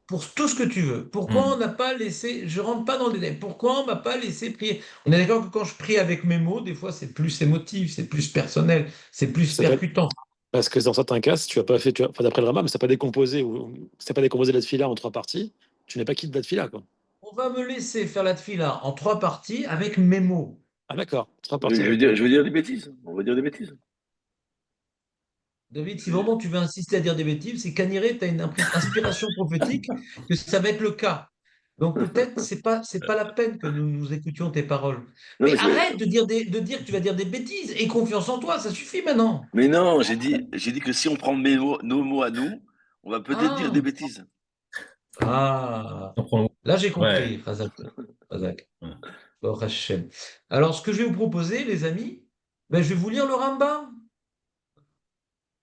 Speaker 2: Pour tout ce que tu veux. Pourquoi on
Speaker 3: Hmm.
Speaker 2: n'a pas laissé, je rentre pas dans le détail, pourquoi on m'a pas laissé prier? On est d'accord que quand je prie avec mes mots, des fois c'est plus émotif, c'est plus personnel, c'est plus
Speaker 1: C'est pas-
Speaker 2: percutant.
Speaker 1: Parce que dans certains cas, si tu as pas fait, enfin, d'après le Rambam, mais ça pas décomposé, ou si t'as pas décomposé la tefila en trois parties, tu n'es pas quitte de la tefila, quoi.
Speaker 2: On va me laisser faire la tefila en trois parties avec mes mots.
Speaker 1: Ah d'accord, trois
Speaker 4: Je
Speaker 1: parties
Speaker 4: veux
Speaker 1: avec
Speaker 4: dire,
Speaker 1: des.
Speaker 4: je veux dire des bêtises. On va dire des bêtises.
Speaker 2: David, si vraiment tu veux insister à dire des bêtises, c'est qu'Aniré, tu as une inspiration prophétique que ça va être le cas. Donc peut-être c'est pas la peine que nous écoutions tes paroles.
Speaker 4: Non,
Speaker 2: Mais
Speaker 4: mais,
Speaker 2: arrête de dire que tu vas dire des bêtises. Aie confiance en toi, ça suffit maintenant.
Speaker 4: mais non, j'ai dit que si on prend nos mots à nous, on va peut-être dire des
Speaker 2: Ah,
Speaker 4: bêtises.
Speaker 2: ah.
Speaker 3: On prend le-
Speaker 2: Là j'ai
Speaker 3: Ouais.
Speaker 2: compris, Razak. Razak.
Speaker 3: Ouais.
Speaker 2: Baruch Hashem. Alors ce que je vais vous proposer, les amis, ben, je vais vous lire le Rambam.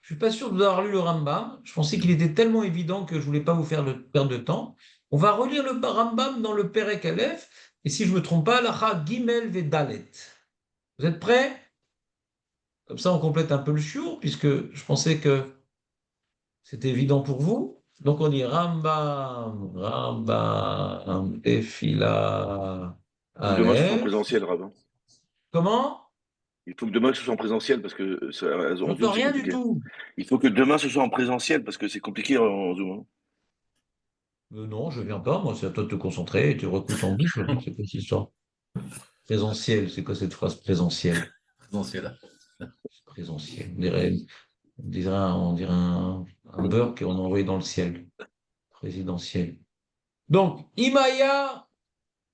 Speaker 2: Je suis pas sûr de vous avoir lu le Rambam. Je pensais qu'il était tellement évident que je voulais pas vous faire perdre de temps. On va relire le Rambam dans le Perek Aleph. Et si je me trompe pas, l'Acha Gimel Vedalet. Vous êtes prêts? Comme ça, on complète un peu le shiur, puisque je pensais que c'était évident pour vous. Donc on dit Rambam, Rambam, Tefila,
Speaker 4: Il faut que demain ce soit en
Speaker 2: Aleph.
Speaker 4: présentiel, Rav.
Speaker 2: Comment?
Speaker 4: Il faut que demain ce soit en présentiel parce que en Zoom
Speaker 2: J'entends
Speaker 4: c'est
Speaker 2: rien du
Speaker 4: compliqué.
Speaker 2: tout.
Speaker 4: Il faut que demain ce soit en présentiel parce que c'est compliqué en Zoom, hein.
Speaker 2: Non, je viens pas. Moi, c'est à toi de te concentrer et tu réécoutes en boucle. C'est quoi cette histoire? Présentiel, c'est quoi cette phrase présentielle?
Speaker 3: Présentiel.
Speaker 2: Présentiel. On dirait un beurre qu'on a envoyé dans le ciel. Présidentiel. Donc, Imaya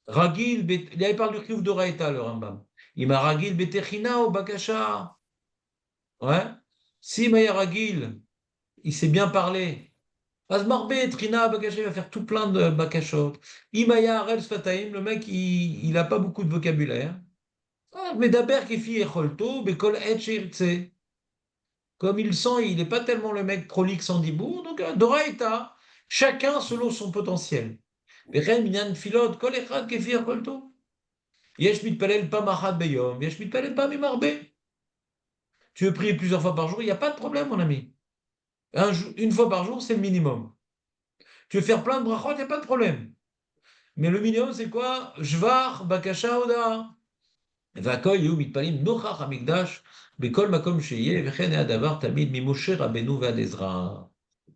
Speaker 2: Ragil, il parle du Kriyuv d'Oraïta, le Rambam. Ima Ragil Betechina ou Bakasha. Ouais. Si Imaya Ragil, il sait bien parler. Azmarbe, Trina, Bakasha, il va faire tout plein de Bakashot. Imaya Arel Sfataim, le mec, il n'a pas beaucoup de vocabulaire. Ah, mais d'abord, Kefi Echolto, Bekol Et Shirtse. Comme il sent, il n'est pas tellement le mec prolixe en dibour, donc Doraïta, chacun selon son potentiel. וכן מניין תפילות, כל אחד כפי יכולתו. יש מתפלל פעם אחת ביום, יש מתפלל פעמים הרבה. Tu veux prier plusieurs fois par jour, il n'y a pas de problème, mon ami. Une fois par jour, c'est le minimum. Tu veux faire plein de brachot, il n'y a pas de problème. Mais le minimum, c'est quoi? Jvar, bakasha, oda. והכל יהיו מתפללים נוכח המקדש בכל מקום שיהיה, וכן היה דבר תמיד ממשה רבנו ועד עזרא.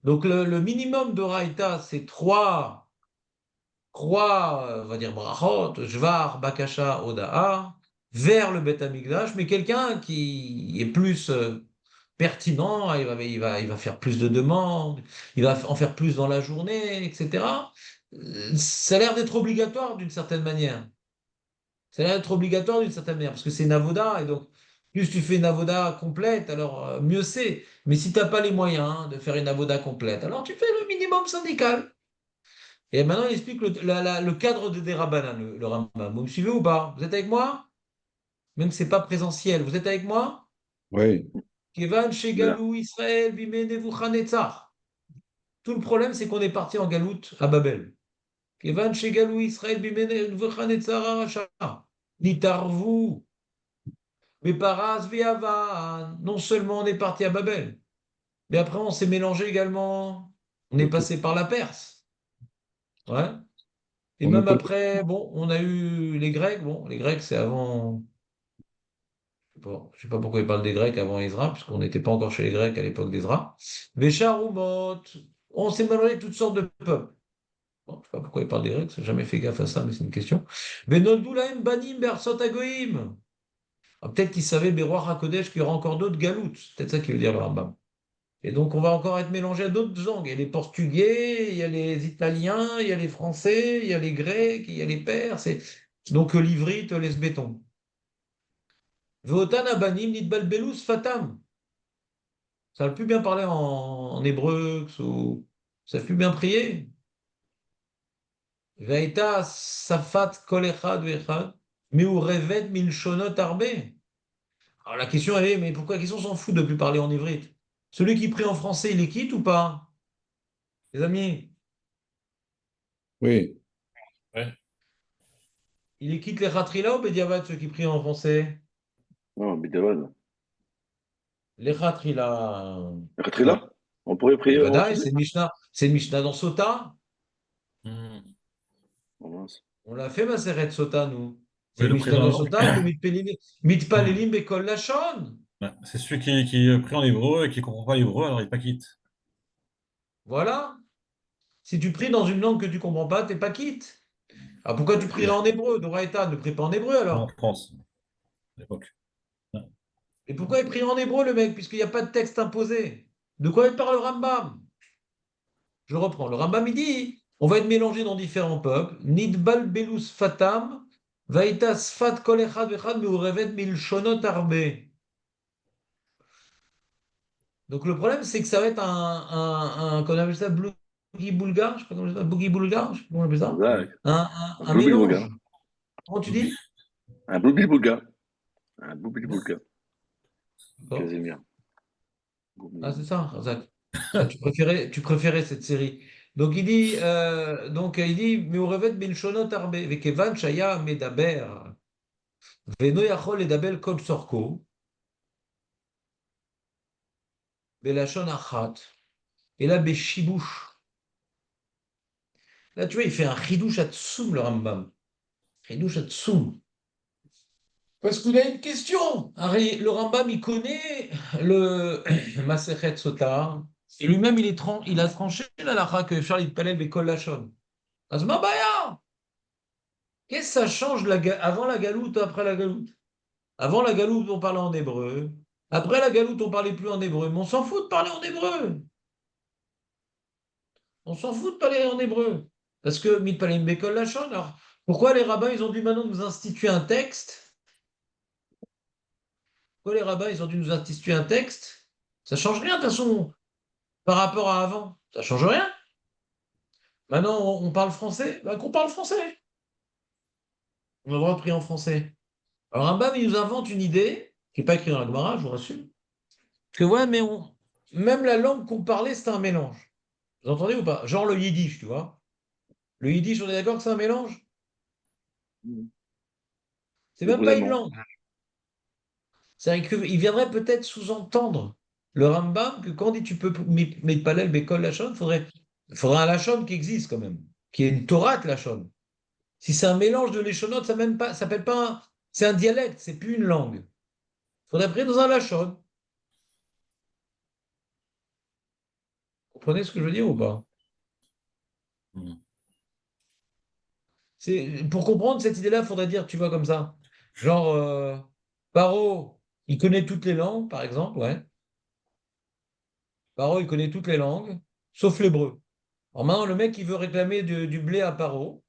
Speaker 2: Donc le minimum de Raïta, c'est trois, on va dire brachot, jvar, bakasha, odaa, vers le Beth Amikdash, mais quelqu'un qui est plus pertinent, il va faire plus de demandes, il va en faire plus dans la journée, etc. Ça a l'air d'être obligatoire d'une certaine manière. Ça a l'air d'être obligatoire d'une certaine manière, parce que c'est une avoda, et donc plus tu fais une avoda complète, alors mieux c'est. Mais si tu n'as pas les moyens de faire une avoda complète, alors tu fais le minimum syndical. Et maintenant, il explique le cadre de Derabanan, le Rambam. Vous me suivez ou pas? Vous êtes avec moi? Même si ce n'est pas présentiel. Vous êtes avec moi?
Speaker 5: oui.
Speaker 2: Kevan
Speaker 4: Là.
Speaker 2: Shegalou Israël Bime Nebuchadnezzar. Tout le problème, c'est qu'on est parti en galoute à Babel. Kevan Shegalou Israël Bime Nebuchadnezzar Aracha. Nitarvu. Beparas Ve'avan. Non seulement on est parti à Babel, mais après on s'est mélangé également. On est passé par la Perse. Ouais. Et
Speaker 5: On ne
Speaker 2: même
Speaker 5: connaît
Speaker 2: après, bon, on a eu les Grecs. Bon, les Grecs, c'est avant. Bon, je ne sais pas pourquoi ils parlent des Grecs avant Ezra, puisqu'on n'était pas encore chez les Grecs à l'époque d'Ezra. Vécharumot, on s'est mélangé toutes sortes de peuples. Bon, je ne sais pas pourquoi ils parlent des Grecs, je n'ai jamais fait gaffe à ça, mais c'est une question. Venoldulaim banim bersot agoïm. Ah, peut-être qu'ils savaient, Beroir HaKodesh, qu'il y aura encore d'autres galoutes. C'est peut-être ça qui veut dire le Rambam. Et donc, on va encore être mélangé à d'autres langues. Il y a les Portugais, il y a les Italiens, il y a les Français, il y a les Grecs, il y a les Perses. Donc, l'ivrite laisse béton. Veotan abanim nitbal belus fatam. Ça va plus bien parler en hébreu, ça va plus bien prier. Veïta safat kol echad ve'echad, miu revet milshonot arbe. Alors la question elle est, mais pourquoi la question s'en fout de plus parler en ivrite? Celui qui prie en français, il est quitte ou pas? Les amis,
Speaker 5: Oui,
Speaker 3: Ouais.
Speaker 2: il est quitte les ratrila ou Bediavad, ceux qui prient en français?
Speaker 4: Non, Bidavad.
Speaker 2: Les ratrila. Ouais.
Speaker 4: Là, on pourrait
Speaker 2: Mais
Speaker 4: prier en
Speaker 2: Vadaï,
Speaker 4: français?
Speaker 2: C'est une Mishnah dans Sota.
Speaker 3: Hmm.
Speaker 4: Oh, mince.
Speaker 2: On l'a fait, ma Seret Sota, nous. C'est
Speaker 3: Oui,
Speaker 2: une
Speaker 3: le
Speaker 2: Mishnah dans
Speaker 3: prénom.
Speaker 2: Sota, que mitpalelim bekol lachon.
Speaker 3: Ouais. C'est celui qui prie en hébreu et qui ne comprend pas l'hébreu, alors il pas quitte.
Speaker 2: Voilà. Si tu pries dans une langue que tu ne comprends pas, t'es pas quitte. Alors pourquoi tu prierais en hébreu? Doraïta, ne prie pas en hébreu
Speaker 3: En
Speaker 2: alors.
Speaker 3: France, à l'époque. Ouais.
Speaker 2: Et pourquoi il prie en hébreu, le mec, puisqu'il n'y a pas de texte imposé? De quoi il parle le Rambam? Je reprends. Le Rambam, il dit on va être mélangé dans différents peuples. Nidbal belus fatam, vaïta sfat kol echad vechad meurevet milshonot arbe. Donc le problème, c'est que ça va être qu'on appelle ça boogie boulga, je sais pas comment on appelle ça, boogie boulga, je sais pas comment on appelle ça.
Speaker 3: Hmm.
Speaker 4: Zach,
Speaker 2: Un
Speaker 4: Bloubi-Boulga.
Speaker 2: mélange. Comment tu dis?
Speaker 4: Un Bloubi-Boulga. Un Bloubi-Boulga.
Speaker 2: D'accord.
Speaker 4: Casimir.
Speaker 2: Ah, c'est ça, Razak. Ah, tu préférais cette série. Donc il dit, Meurevet bilshonot arbe, vekevan shaya medaber, veno yachol edabel kol sorko, belashon achat, et là, beshibush. Là, tu vois, il fait un chidouche atsum, le Rambam. Chidouche atsum. Parce qu'il a une question. Le Rambam, il connaît le Masechet Sota. Et lui-même, il a tranché la lacha que Charles Palel Bekol Lachon. Azma Baya. Qu'est-ce que ça change avant la galoute, après la galoute? Avant la galoute, on parlait en hébreu. Après la galoute, on parlait plus en hébreu. Mais on s'en fout de parler en hébreu. On s'en fout de parler en hébreu. Parce que Mitpalim Bekol Lachon. Alors, pourquoi les rabbins, ils ont dû maintenant nous instituer un texte? Pourquoi les rabbins, ils ont dû nous instituer un texte? Ça change rien, de toute façon, par rapport à avant. Ça change rien. Maintenant, on parle français. Bah, qu'on parle français. On a le droit de prier en français. Alors, Rambam, il nous invente une idée, qui n'est pas écrite dans la Gemara, je vous rassure, que ouais, mais même la langue qu'on parlait, c'était un mélange. Vous entendez ou pas? Genre le yiddish, tu vois. Le yiddish, on est d'accord que c'est un mélange? C'est même pas une
Speaker 4: Vraiment.
Speaker 2: langue. C'est-à-dire qu'il viendrait peut-être sous-entendre le Rambam que quand on dit tu peux mettre palel, békol, lachon, il faudrait un lachon qui existe quand même, qui est une Torah lachon. Si c'est un mélange de l'échonnote, ça même pas, ça s'appelle pas c'est un dialecte, c'est plus une langue. Il faudrait prier dans un lachon. Vous comprenez ce que je veux dire ou pas?
Speaker 3: Hmm.
Speaker 2: Pour comprendre cette idée-là, il faudrait dire, tu vois, comme ça. Genre, Paro, il connaît toutes les langues, par exemple, ouais. Paro, il connaît toutes les langues, sauf l'hébreu. Alors maintenant, le mec, il veut réclamer du blé à Paro.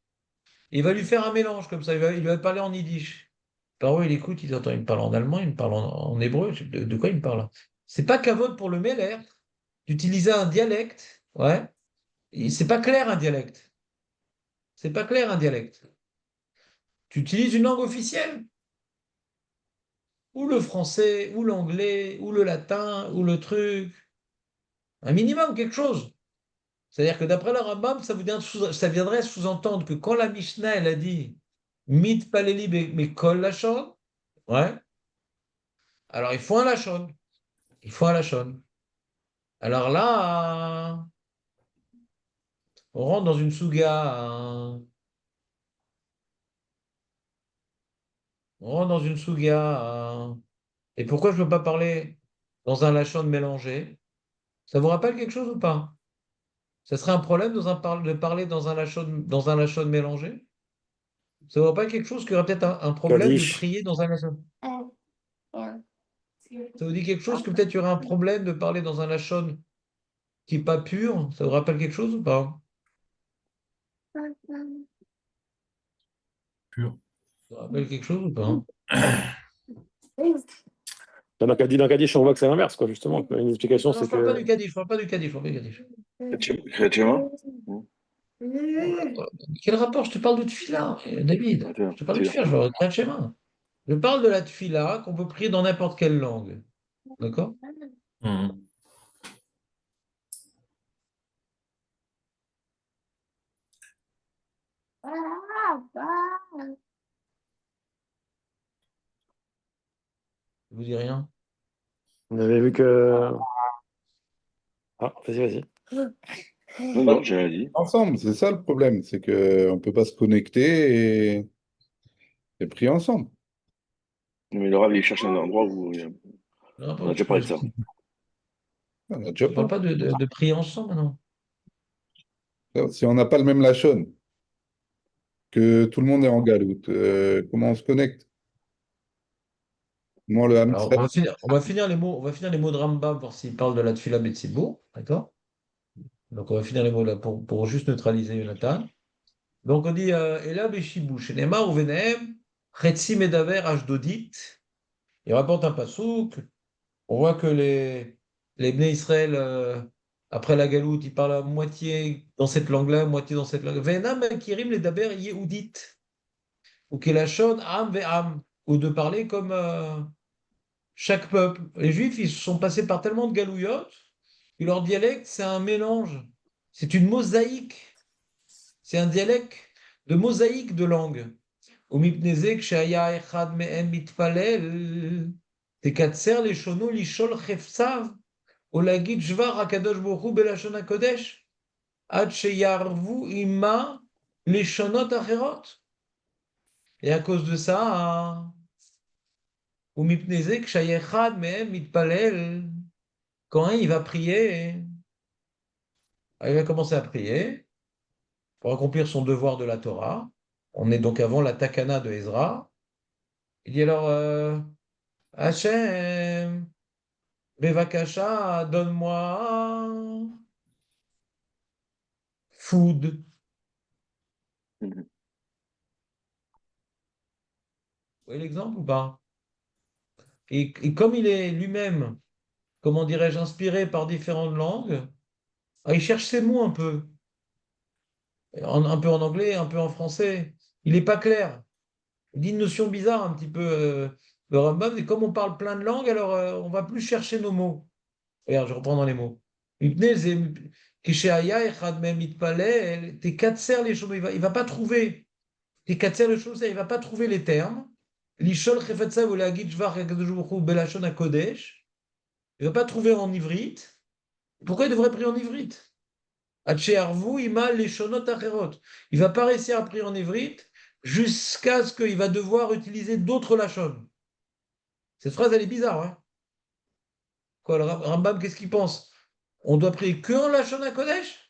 Speaker 2: Il va lui faire un mélange comme ça. Il va parler en yiddish. Paro, il écoute, il entend, il me parle en allemand, il me parle en hébreu. De quoi il me parle? C'est pas cavode pour le Meller d'utiliser un dialecte. Ouais. C'est pas clair un dialecte. C'est pas clair un dialecte. Tu utilises une langue officielle. Ou le français, ou l'anglais, ou le latin, ou le truc. Un minimum, quelque chose. C'est-à-dire que d'après le Rambam, ça viendrait sous-entendre que quand la Mishnah, elle a dit mit paleli mais kol lachon, ouais, alors il faut un lachon. Il faut un lachon. Alors là, on rentre dans une souga, hein. On rentre dans une souga. Et pourquoi je ne peux pas parler dans un lachon mélangé? Ça vous rappelle quelque chose ou pas? Ça serait un problème de parler dans un lachon mélangé? Ça ne vous rappelle quelque chose qu'il y aurait peut-être un problème de
Speaker 1: Kaddish.
Speaker 2: prier dans un lachon? Ça vous dit quelque chose que peut-être il y aurait un problème de parler dans un lachon qui n'est pas pur? Ça vous rappelle quelque chose ou pas?
Speaker 3: Pur.
Speaker 2: Ça vous rappelle quelque chose ou pas?
Speaker 1: Dans Kaddish, on voit que c'est l'inverse, quoi, justement. Une explication,
Speaker 2: Non, non,
Speaker 1: c'est
Speaker 2: je parle pas
Speaker 1: que
Speaker 2: du Kaddish, je parle pas du Kaddish, je parle pas du Kaddish.
Speaker 4: Chrétien?
Speaker 2: Quel rapport? Je te parle de Tfila, David. Je te parle de
Speaker 4: Tfila.
Speaker 2: Tfila, je parle de Tfila. Je parle de la Tfila qu'on peut prier dans n'importe quelle langue. D'accord?
Speaker 3: Mhm.
Speaker 2: Je vous dis rien.
Speaker 1: on avait vu que. Ah, vas-y.
Speaker 4: Non, non, j'ai rien dit.
Speaker 5: Ensemble, c'est ça le problème, c'est qu'on ne peut pas se connecter et prier ensemble.
Speaker 4: Mais le Rav, il cherche un endroit où
Speaker 2: Non,
Speaker 4: on a déjà parlé de ça.
Speaker 5: On a
Speaker 2: je
Speaker 5: déjà
Speaker 2: ne parle
Speaker 5: pas.
Speaker 2: pas de prier ensemble, non.
Speaker 5: Si on n'a pas le même lachon, que tout le monde est en galoute, comment on se connecte? Moi, le Ham
Speaker 2: Alors,
Speaker 5: Israël,
Speaker 2: on va finir les mots de Rambam, voir s'il parle de la Tfila Betsibour. D'accord? Donc, on va finir les mots là pour juste neutraliser Jonathan. Donc, on dit Ela Beshibu, Shenema Uvenem, Chetzi Medaver Ashdodit. Il rapporte un passouk. On voit que les Bnei Israël, après la galoute, ils parlent à moitié dans cette langue-là, moitié dans cette langue. Ve'enam kirim les daber yehudit, ou kelashon am ve'am, ou de parler comme chaque peuple. Les Juifs, ils se sont passés par tellement de galouillottes que leur dialecte, c'est un mélange. C'est une mosaïque. C'est un dialecte de mosaïque de langues. ומפני זה כשהיה אחד מהם מתפלל, תקצר לשונו לשאול חפציו או להגיד שבח הקדוש ברוך הוא בלשון הקודש, עד שיערבו עמה לשונות אחרות. Et à cause de ça, ומפני זה כשהיה אחד מהם מתפלל, quand il va prier, il va commencer à prier pour accomplir son devoir de la Torah. On est donc avant la Takana de Ezra. Il dit alors, Hachem, Bevakasha, donne-moi food.
Speaker 4: Mhm.
Speaker 2: Vous voyez l'exemple ou pas? Et comme il est lui-même, comment dirais-je, inspiré par différentes langues, il cherche ses mots un peu. Un peu en anglais, un peu en français. Il n'est pas clair. Il dit une notion bizarre un petit peu, le Rambam, et comme on parle plein de langues, alors on va plus chercher nos mots. Regarde, je reprends dans les mots. Kishéaya, Echad Mem Itpalel, tes quatre serres les choses, il va pas trouver. Tes quatre serres les choses, il va pas trouver les termes. L'Ishol Chefetza ou la Gidjvar Hakadosh Baruch Hu Belashon HaKodesh. Il va pas trouver en ivrite. Pourquoi il devrait prier en ivrite? Hatchearvu Ima Leshonot Acherot. Il va pas réussir à prier en ivrite jusqu'à ce qu'il va devoir utiliser d'autres lachons. Cette phrase, elle est bizarre, hein? Quoi, le Rambam, qu'est-ce qu'il pense? On doit prier que en lachon HaKodesh?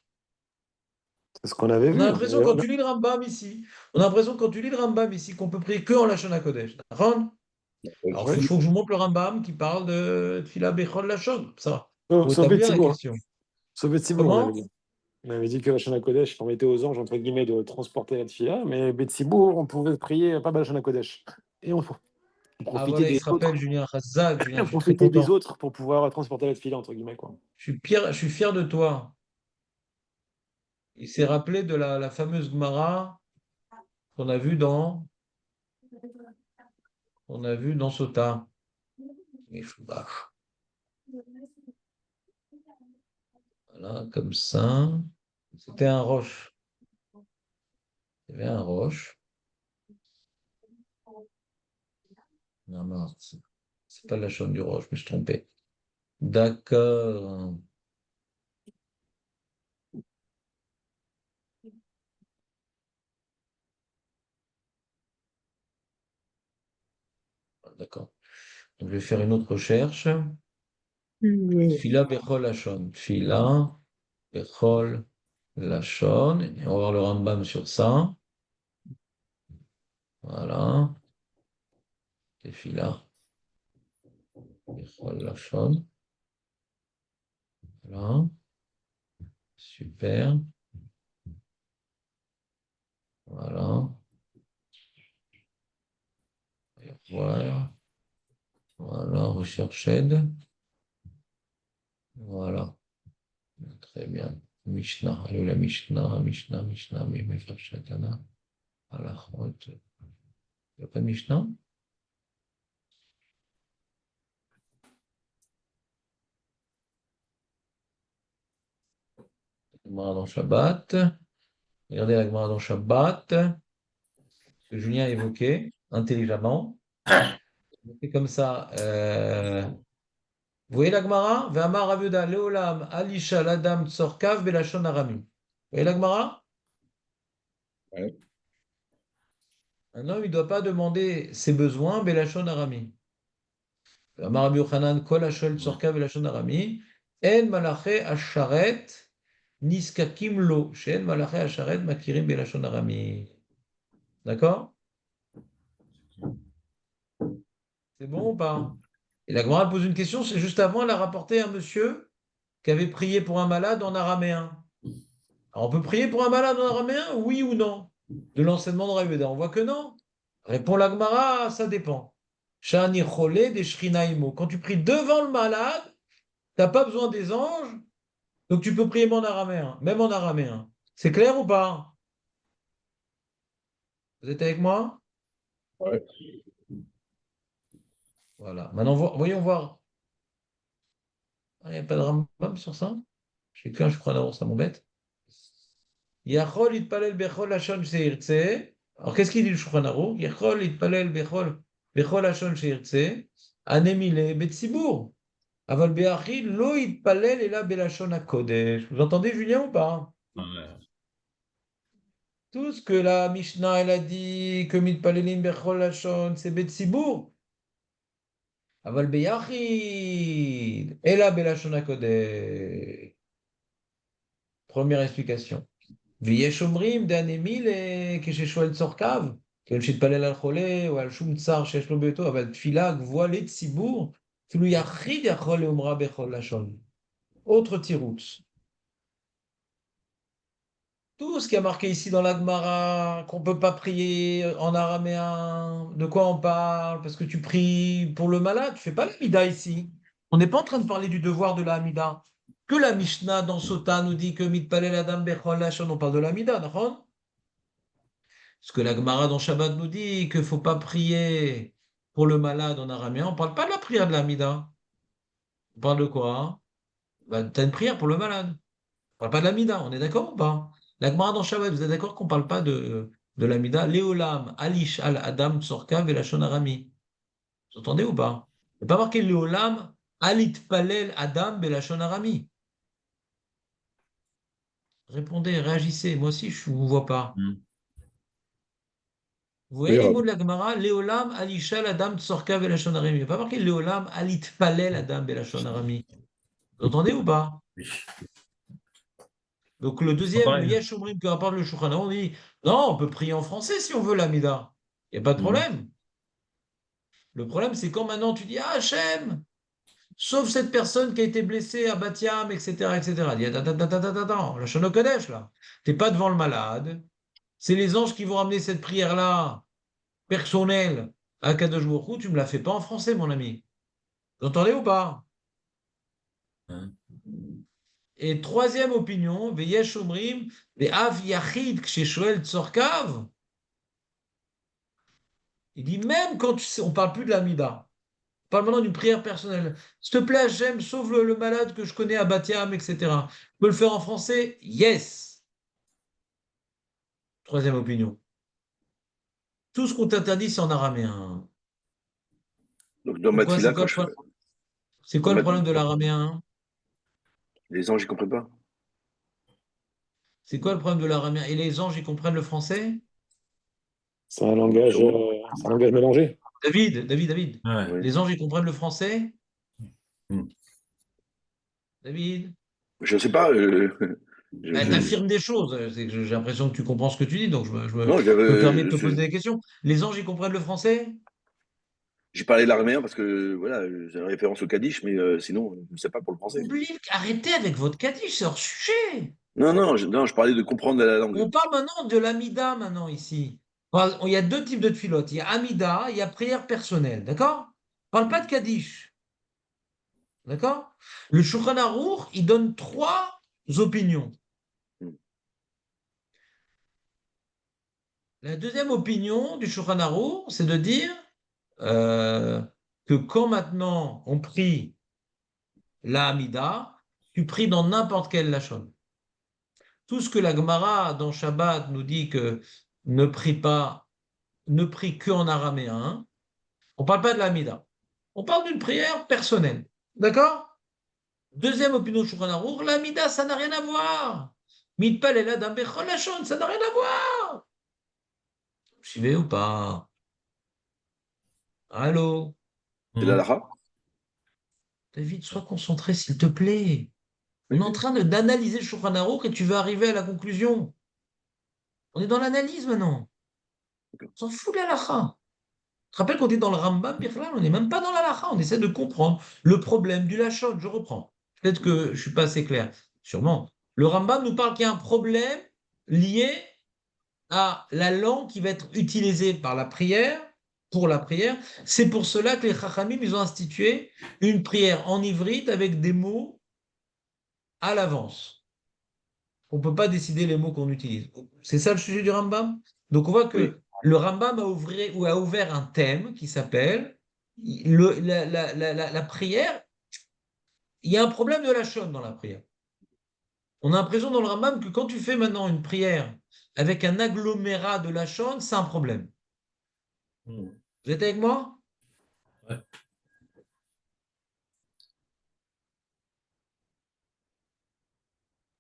Speaker 1: C'est ce qu'on avait
Speaker 2: On a
Speaker 1: vu.
Speaker 2: l'impression quand tu lis le Rambam ici, on a l'impression quand tu lis le Rambam ici qu'on peut prier que en Lachon HaKodesh. D'accord. Alors,
Speaker 1: Ouais.
Speaker 2: il faut que je vous montre le Rambam qui parle de Tfila Bechol Lachon. Ça,
Speaker 1: Non,
Speaker 2: pour
Speaker 1: sauf
Speaker 2: établir la
Speaker 1: Betsibourg.
Speaker 2: question.
Speaker 1: Sauf Betsibourg, on avait
Speaker 2: Comment?
Speaker 1: dit. On avait dit que la Shana Kodesh permettait aux anges, entre guillemets, de transporter la tefila, mais Betsibourg, on pouvait prier pas Shana Kodesh. Et on
Speaker 2: Ah
Speaker 1: profitait
Speaker 2: voilà, il
Speaker 1: des
Speaker 2: se
Speaker 1: autres.
Speaker 2: rappelle, Julien Chazak. Julien,
Speaker 1: On
Speaker 2: je suis très
Speaker 1: profitait des
Speaker 2: content.
Speaker 1: autres pour pouvoir transporter la tefila, entre guillemets, quoi.
Speaker 2: Je suis fier de toi. Il s'est rappelé de la fameuse Gemara qu'on a vue Sota. Mais bah, voilà, comme ça. C'était un roche. Il y avait un roche. Non, non, c'est pas la chaîne du roche, je me suis trompé. D'accord. d'accord. Donc, je vais faire une autre recherche. Tfila bechol lashon. Tfila bechol lashon. Et on va voir le Rambam sur ça. Voilà. Tfila bechol lashon. Voilà. Super. Voilà. Et voilà. Voilà, recherche aide. Voilà. Très bien. Mishnah. Allez, la Mishnah, Mefar Shatana. Halachot. Il n'y a pas de Mishnah? Gemara dans Shabbat. Regardez la Gemara dans Shabbat, que Julien a évoqué intelligemment. C'est comme ça. Vous voyez la Gemara? Ve'amar Rav Yehuda leolam alisha ladam tsorkav belashon arami. Vous voyez la Gemara?
Speaker 5: Ouais.
Speaker 2: Un homme, il ne doit pas demander ses besoins belashon arami. Ve'amar Rabbi Yochanan kol hashol tsorkav belashon arami. En malaché asharet niskakim lo. She'en malaché asharet makirim belashon arami. D'accord? C'est bon ou pas? Et la Gemara pose une question, c'est juste avant, elle a rapporté un monsieur qui avait prié pour un malade en araméen. Alors, on peut prier pour un malade en araméen, oui ou non? De l'enseignement de Rav Yehuda, on voit que non. Répond la Gemara, ça dépend. Shani cholé des shrinaimo. Quand tu pries devant le malade, tu n'as pas besoin des anges, donc tu peux prier même en araméen, même en araméen. C'est clair ou pas? Vous êtes avec moi?
Speaker 5: Ouais.
Speaker 2: Voilà. Maintenant, voyons voir. Il n'y a pas de Rambam sur ça? Je sais qu'un, je crois d'abord, ça m'embête. Yachol itpalel bechol lashon sheirtze. Alors, qu'est-ce qu'il dit le Shulchan Aruch? Yachol itpalel bechol lashon sheirtze. Anemile betzibur. Aval beachid lo itpalel ela belashon hakodesh. Vous entendez, Julien, ou pas?
Speaker 3: Ouais.
Speaker 2: Tout ce que la Mishnah, elle a dit, que mitpalelim bechol lashon, c'est betzibur. Aval beachid ela belashon hakodesh. Première explication. ויש אומרים דהנמי כששואל צורכיו, כאילו שיתפלל על חולה או על שום צער שיש לו ביתו, אבל תפילה גבוהה לציבור, אפילו יחיד יכול לאומרה בכל לשון. Autre tirout. Tout ce qui a marqué ici dans la Gemara, qu'on ne peut pas prier en araméen, de quoi on parle? Parce que tu pries pour le malade, tu ne fais pas l'amida ici. On n'est pas en train de parler du devoir de la amida. Que la Mishnah dans Sota nous dit que mitpalel adam bechol lashon, on parle de l'amida, d'accord? Parce que la Gemara dans Shabbat nous dit qu'il ne faut pas prier pour le malade en araméen. On ne parle pas de la prière de l'amida. On parle de quoi? Tu as une prière pour le malade. On ne parle pas de l'amida, on est d'accord ou pas? La Gemara dans Shabbat, vous êtes d'accord qu'on ne parle pas de l'amida? Léolam, Alish, Al, Adam, Tsorka, Velashon Arami. Vous entendez ou pas? Il n'est pas marqué Léolam, Alit, Palel, Adam, Velashon Arami. Répondez, réagissez. Moi aussi, je ne vous vois pas. Vous voyez les mots de la Gemara? Léolam, Alishal, Adam, Tsorka, Velashon Arami. Il n'y a pas marqué Léolam, Alit, Palel, Adam, Velashon Arami. Vous entendez ou pas?
Speaker 3: Oui.
Speaker 2: Donc le deuxième, le
Speaker 3: Pareil.
Speaker 2: Yesh Omrim que rapporte le Shulchan Aruch, on dit non, on peut prier en français si on veut l'Amida. Il n'y a pas de problème. Le problème, c'est quand maintenant tu dis ah Hachem, sauf cette personne qui a été blessée à Batiam, etc., etc. Il dit attends, la Shana Kodesh là. Tu n'es pas devant le malade. C'est les anges qui vont ramener cette prière-là personnelle à Kadosh Baruch Hu. Tu ne me la fais pas en français, mon ami. Vous entendez ou pas? Et troisième opinion, Veyesh Omrim, Ve'av Yachid Kshechoel Tzorkav. Il dit même quand on ne parle plus de l'Amida, on parle maintenant d'une prière personnelle. S'il te plaît, Hachem, sauve le malade que je connais à Batiam, etc. Tu peux le faire en français? Yes. Troisième opinion. Tout ce qu'on t'interdit, c'est en araméen.
Speaker 4: Donc, dans
Speaker 2: Pourquoi?
Speaker 4: Mathila, quand je fais.
Speaker 2: C'est quoi le problème de l'araméen?
Speaker 4: Les anges, ils ne comprennent pas.
Speaker 2: C'est quoi le problème de l'araméen? Et les anges, ils comprennent le français?
Speaker 1: C'est un langage mélangé.
Speaker 2: David.
Speaker 3: Ouais.
Speaker 4: Oui.
Speaker 2: Les anges, ils comprennent le français?
Speaker 3: Hmm.
Speaker 2: David?
Speaker 4: Je sais pas.
Speaker 2: Ben, t'affirmes des choses. C'est que j'ai l'impression que tu comprends ce que tu dis, donc
Speaker 4: Non,
Speaker 2: je me permets de te poser des questions. Les anges, ils comprennent le français?
Speaker 4: j'ai parlé de l'araméen parce que voilà, j'ai une référence au Kaddish, mais sinon, je ne sais pas pour le français.
Speaker 2: Arrêtez avec votre Kaddish, c'est hors sujet.
Speaker 4: Non, je parlais de comprendre la langue.
Speaker 2: On parle maintenant de l'Amida, maintenant, ici. Enfin, il y a deux types de tfilotes. Il y a Amida, il y a prière personnelle. D'accord? On parle pas de Kaddish. D'accord? Le Shulchan Aruch, il donne trois opinions.
Speaker 4: Hmm.
Speaker 2: La deuxième opinion du Shulchan Aruch, c'est de dire euh, que quand maintenant on prie la Amida, tu pries dans n'importe quelle lachon. Tout ce que la Gemara dans Shabbat nous dit que ne prie pas, ne prie que en araméen, on ne parle pas de la Amida. On parle d'une prière personnelle. D'accord? Deuxième opinion de Shulchan Aruch, la Amida, ça n'a rien à voir. Mitpal et l'Adam Bechol Lachon, ça n'a rien à voir. Vous suivez ou pas? Allô?
Speaker 4: C'est
Speaker 3: Hmm.
Speaker 4: l'halakha?
Speaker 2: David, sois concentré, s'il te plaît. On
Speaker 4: Oui,
Speaker 2: est en
Speaker 4: oui.
Speaker 2: train d'analyser le Shulchan Aruch et tu vas arriver à la conclusion. On est dans l'analyse maintenant. On s'en fout de l'halakha. Je te rappelle qu'on est dans le Rambam, Birlan, on n'est même pas dans l'halakha. On essaie de comprendre le problème du lachon. Je reprends. Peut-être que je ne suis pas assez clair. Sûrement. Le Rambam nous parle qu'il y a un problème lié à la langue qui va être utilisée par la prière, pour la prière. C'est pour cela que les Chachamim, ils ont institué une prière en ivrite avec des mots à l'avance. On ne peut pas décider les mots qu'on utilise. C'est ça le sujet du Rambam. Donc on voit
Speaker 4: Oui.
Speaker 2: que le Rambam a ouvert un thème qui s'appelle la prière. Il y a un problème de la chaude dans la prière. On a l'impression dans le Rambam que quand tu fais maintenant une prière avec un agglomérat de la chaude, c'est un problème.
Speaker 3: Hmm.
Speaker 2: Vous êtes avec moi?
Speaker 3: Ouais.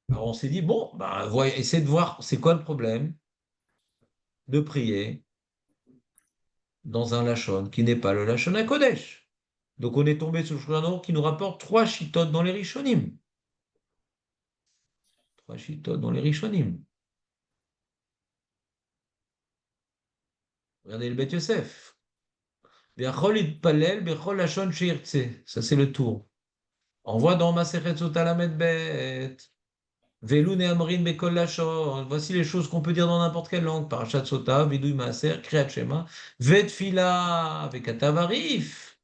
Speaker 2: Alors on s'est dit, bon, bah, essayez de voir c'est quoi le problème de prier dans un Lachon qui n'est pas le Lachon à Kodesh. Donc on est tombé sur le Shulchan qui nous rapporte trois chitotes dans les Rishonim. Trois chitotes dans les Rishonim. Regardez le Bet Yosef. V'yachol itpalel bechol lashon sheirtse. Ça c'est le tour. On voit dans Masechet Sota Lamed Bet. Velu ne'amrin bekol lashon. Voici les choses qu'on peut dire dans n'importe quelle langue. Parashat Sota, Vidui Maaser, Kriyat Shema, Vetfila, Vekatavarif.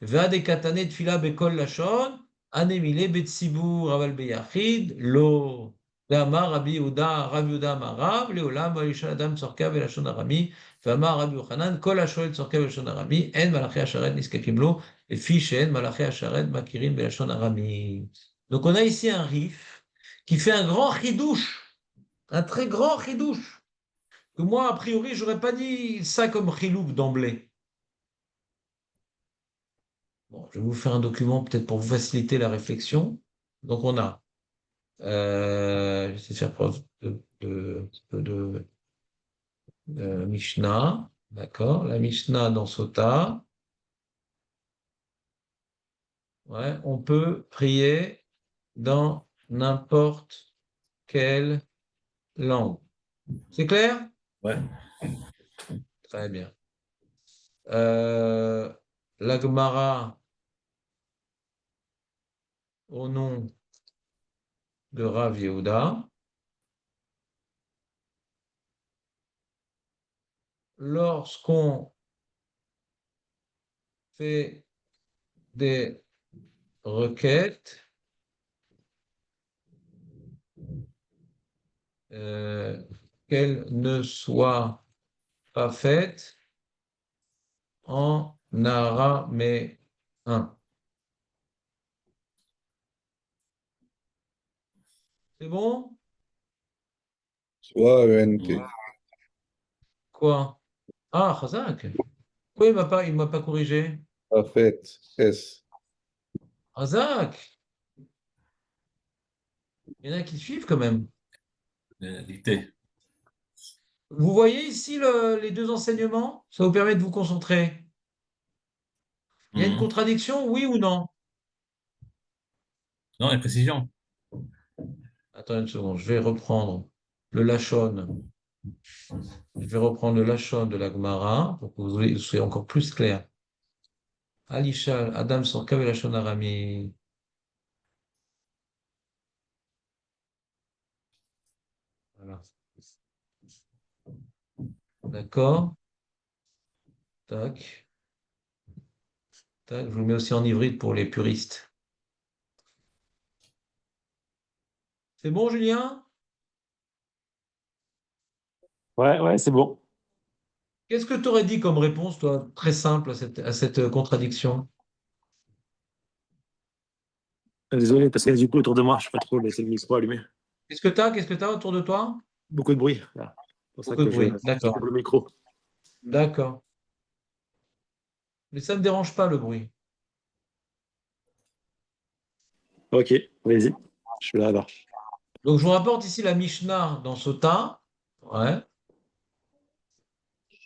Speaker 2: Ve'adekatane tfila bekol lashon. Anemile betzibur aval beyachid. Lo. Ve'amar Rabbi Yehuda amar Rav, leolam v'yishal adam tzorka velashon arami. ואמר רבי יוחנן, כל השואל צורכי בלשון ארמי, אין מלאכי השרת נזקקים לו, לפי שאין מלאכי השרת מכירים בלשון ארמי. Donc on a ici un rif qui fait un grand chidouche, un très grand chidouche, que moi, a priori, j'aurais pas dit ça comme chilouk d'emblée. Bon, je vais vous faire un document peut-être pour vous faciliter la réflexion. Donc on a, j'essaie de faire preuve de Mishnah, d'accord? La Mishnah dans Sota. Ouais, on peut prier dans n'importe quelle langue. C'est clair?
Speaker 3: Ouais.
Speaker 2: Très bien. La Gemara, au nom de Rav Yehuda, lorsqu'on fait des requêtes, qu'elles ne soient pas faites en araméen. C'est bon?
Speaker 5: Soit ENT.
Speaker 3: Hmm.
Speaker 2: Quoi? Ah, Chazak. Oui, il m'a pas corrigé.
Speaker 5: Pas fait. S.
Speaker 2: Chazak. Il y en a qui suivent quand même.
Speaker 3: La dictée.
Speaker 2: Vous voyez ici les deux enseignements? Ça vous permet de vous concentrer. Il y a une
Speaker 3: Mhm.
Speaker 2: contradiction, oui ou non?
Speaker 3: Non, les précisions.
Speaker 2: Attends une seconde, je vais reprendre le Lachon. Je vais reprendre le Lachon de la Gemara pour que vous soyez encore plus clair. Alishal, Adam Sorkav et Lachon Arami. Voilà. D'accord. Tac. Tac. Je vous le mets aussi en hybride pour les puristes. C'est bon, Julien?
Speaker 1: Ouais, c'est bon.
Speaker 2: Qu'est-ce que tu aurais dit comme réponse, toi, très simple à cette contradiction?
Speaker 1: Désolé, parce qu'il y a du coup autour de moi, je ne peux pas trop laisser le micro allumé.
Speaker 2: Qu'est-ce que tu as autour de toi?
Speaker 1: Beaucoup de bruit, là. C'est pour ça
Speaker 2: Beaucoup de
Speaker 1: que
Speaker 2: bruit.
Speaker 1: je
Speaker 2: D'accord.
Speaker 1: coupe le micro.
Speaker 2: D'accord. Mais ça ne me dérange pas le bruit.
Speaker 1: Ok, vas-y. Je suis là alors.
Speaker 2: Donc, je vous rapporte ici la Mishnah dans Sota. Ouais.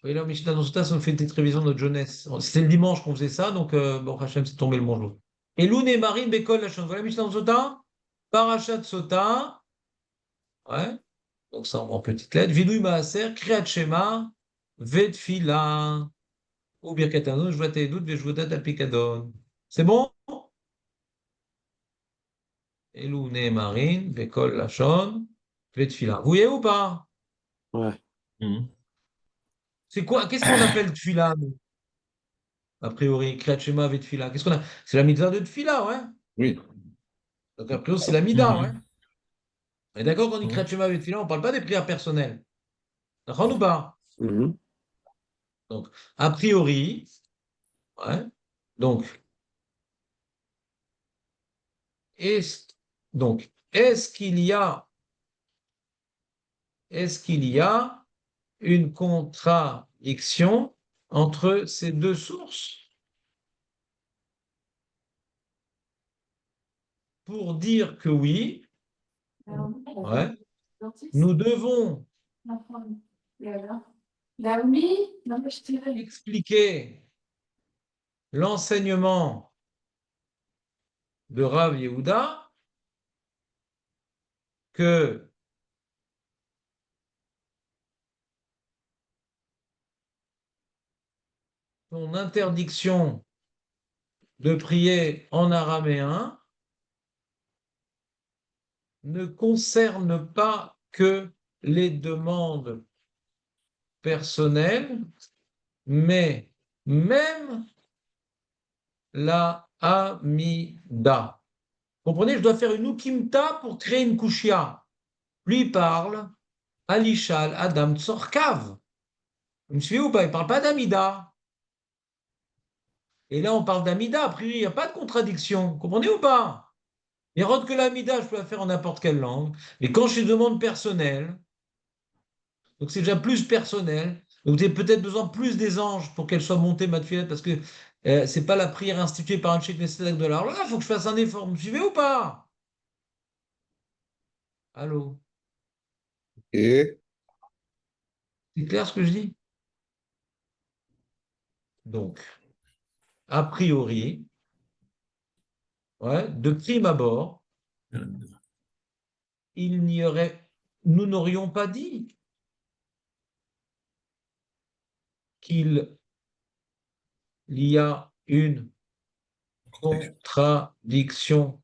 Speaker 2: Oui, la Mishnah dans Sota, ça nous fait une petite révision de notre jeunesse. C'était le dimanche qu'on faisait ça, donc bon, Hachem, c'est tombé le bon jour. Et Loun et Marine, Bécole, la Voilà, Mishnah dans Sota. Parachat Sota. Ouais. Donc, ça en petite lettre. Vidouy Maaser, Kriyat Shema, Vetfila. Ou Birkat Hamazon, je vois tes doutes, mais je vous donne la Picadone. C'est bon? Elou Marine, Bekol Lachon, Vetfila. Vous voyez ou pas?
Speaker 1: Ouais.
Speaker 3: Mhm.
Speaker 2: C'est quoi? Qu'est-ce qu'on appelle Tfila, nous, a priori? Kriyat Shema, Vetfila. Qu'est-ce qu'on a? C'est la mitzvah de Tfila, ouais.
Speaker 5: Oui.
Speaker 2: Donc, a priori, c'est la mida, ouais.
Speaker 3: Mhm.
Speaker 2: Et d'accord, quand on dit Kriyat
Speaker 3: Mhm.
Speaker 2: Shema, Vetfila, on ne parle pas des prières personnelles. D'accord ou pas?
Speaker 1: Mhm.
Speaker 2: Donc, a priori, ouais. Donc, est-ce, donc, est-ce qu'il y a une contradiction entre ces deux sources pour dire que oui, ouais, nous devons expliquer l'enseignement de Rav Yehuda que son interdiction de prier en araméen ne concerne pas que les demandes personnelles, mais même la Amida. Comprenez, je dois faire une ukimta pour créer une kushia. Lui parle Alishal Adam Tzorkav. Vous me suivez ou pas? Il ne parle pas d'Amida. Et là, on parle d'Amida. A priori, il n'y a pas de contradiction. Vous comprenez ou pas? Et que l'Amida, je peux la faire en n'importe quelle langue. Mais quand je demande personnelle, donc c'est déjà plus personnel. Donc vous avez peut-être besoin plus des anges pour qu'elle soit montée, ma fillette, parce que c'est pas la prière instituée par un cheikh Nesedak de l'art. Là, il faut que je fasse un effort. Vous me suivez ou pas? Allô?
Speaker 5: Et
Speaker 2: C'est clair ce que je dis? Donc, a priori, ouais, de prime abord, il n'y aurait, nous n'aurions pas dit qu'il y a une contradiction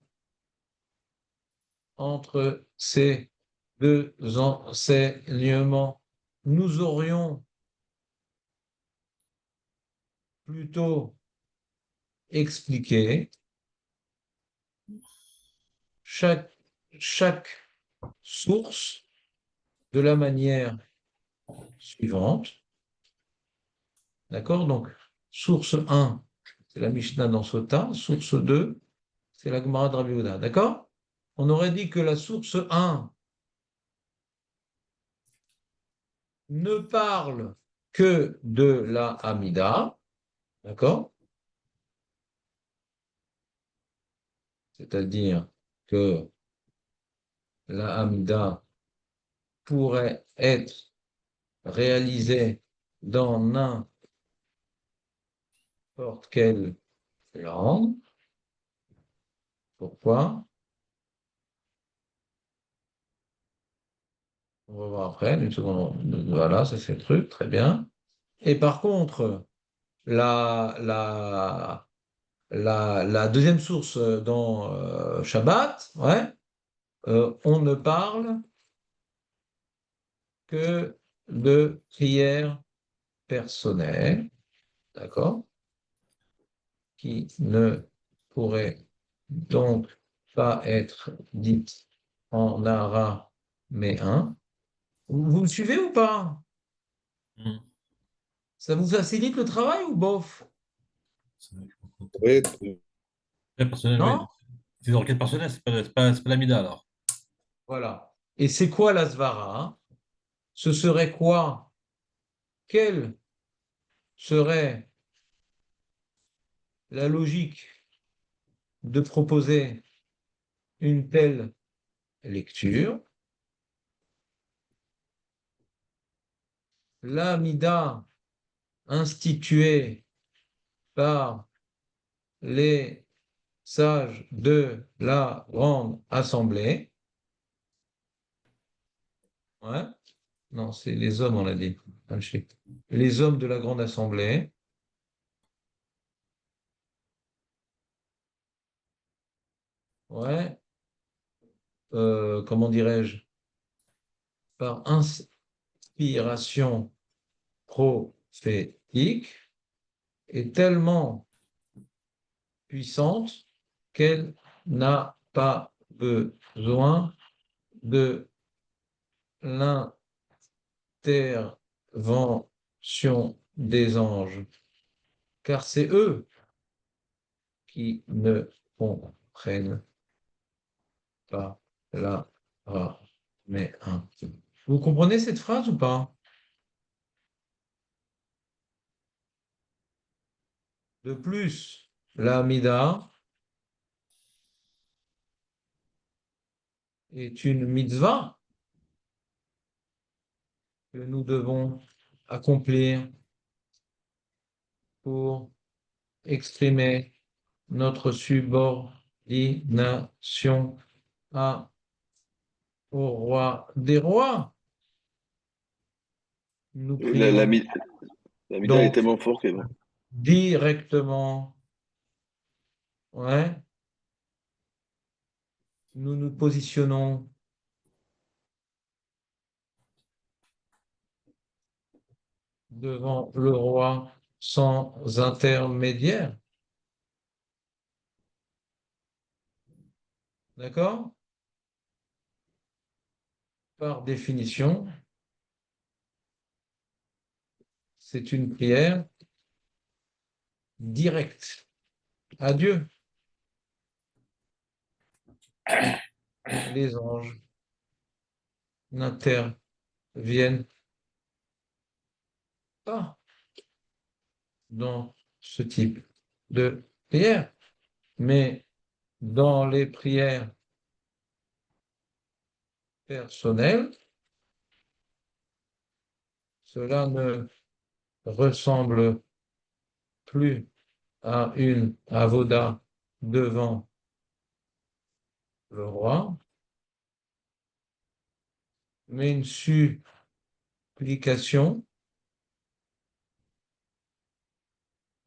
Speaker 2: entre ces deux enseignements. Nous aurions plutôt expliqué chaque, chaque source de la manière suivante. D'accord? Donc, source 1, c'est la Mishnah dans Sota. Source 2, c'est la Gemara de Rabbi Yehuda. D'accord? On aurait dit que la source 1 ne parle que de la Hamida. D'accord? C'est-à-dire que la Hamida pourrait être réalisé dans n'importe quelle langue. Pourquoi? On va voir après, une seconde. Voilà, ça c'est le truc, très bien. Et par contre, la, la, la deuxième source dans Shabbat, ouais, on ne parle que de prière personnelle, d'accord, qui ne pourrait donc pas être dite en araméen. Vous me suivez ou pas?
Speaker 3: Hmm.
Speaker 2: Ça vous facilite le travail ou bof?
Speaker 5: Ouais,
Speaker 3: Très personnel, oui.
Speaker 2: Non?
Speaker 3: C'est dans le cadre personnel, c'est pas l'amida alors.
Speaker 2: Voilà. Et c'est quoi la svara, hein? Ce serait quoi? Quelle serait la logique de proposer une telle lecture? L'amida instituée par les sages de la Grande Assemblée. Ouais. Non, c'est les hommes, on l'a dit. Les hommes de la Grande Assemblée. Ouais. Comment dirais-je? Par inspiration prophétique est tellement puissante qu'elle n'a pas besoin de l'intervention des anges, car c'est eux qui ne comprennent pas la mais un. Vous comprenez cette phrase ou pas? De plus, la Mida est une mitzvah que nous devons accomplir pour exprimer notre subordination au roi des rois. Nous
Speaker 4: La, la,
Speaker 2: prions
Speaker 4: mi- la Mida est
Speaker 2: donc
Speaker 4: tellement forte que
Speaker 2: directement, ouais, nous nous positionnons devant le roi sans intermédiaire. D'accord? Par définition, c'est une prière directe à Dieu. Les anges n'interviennent pas dans ce type de prière, mais dans les prières personnelles, cela ne ressemble plus à une avoda devant le roi, mais une supplication,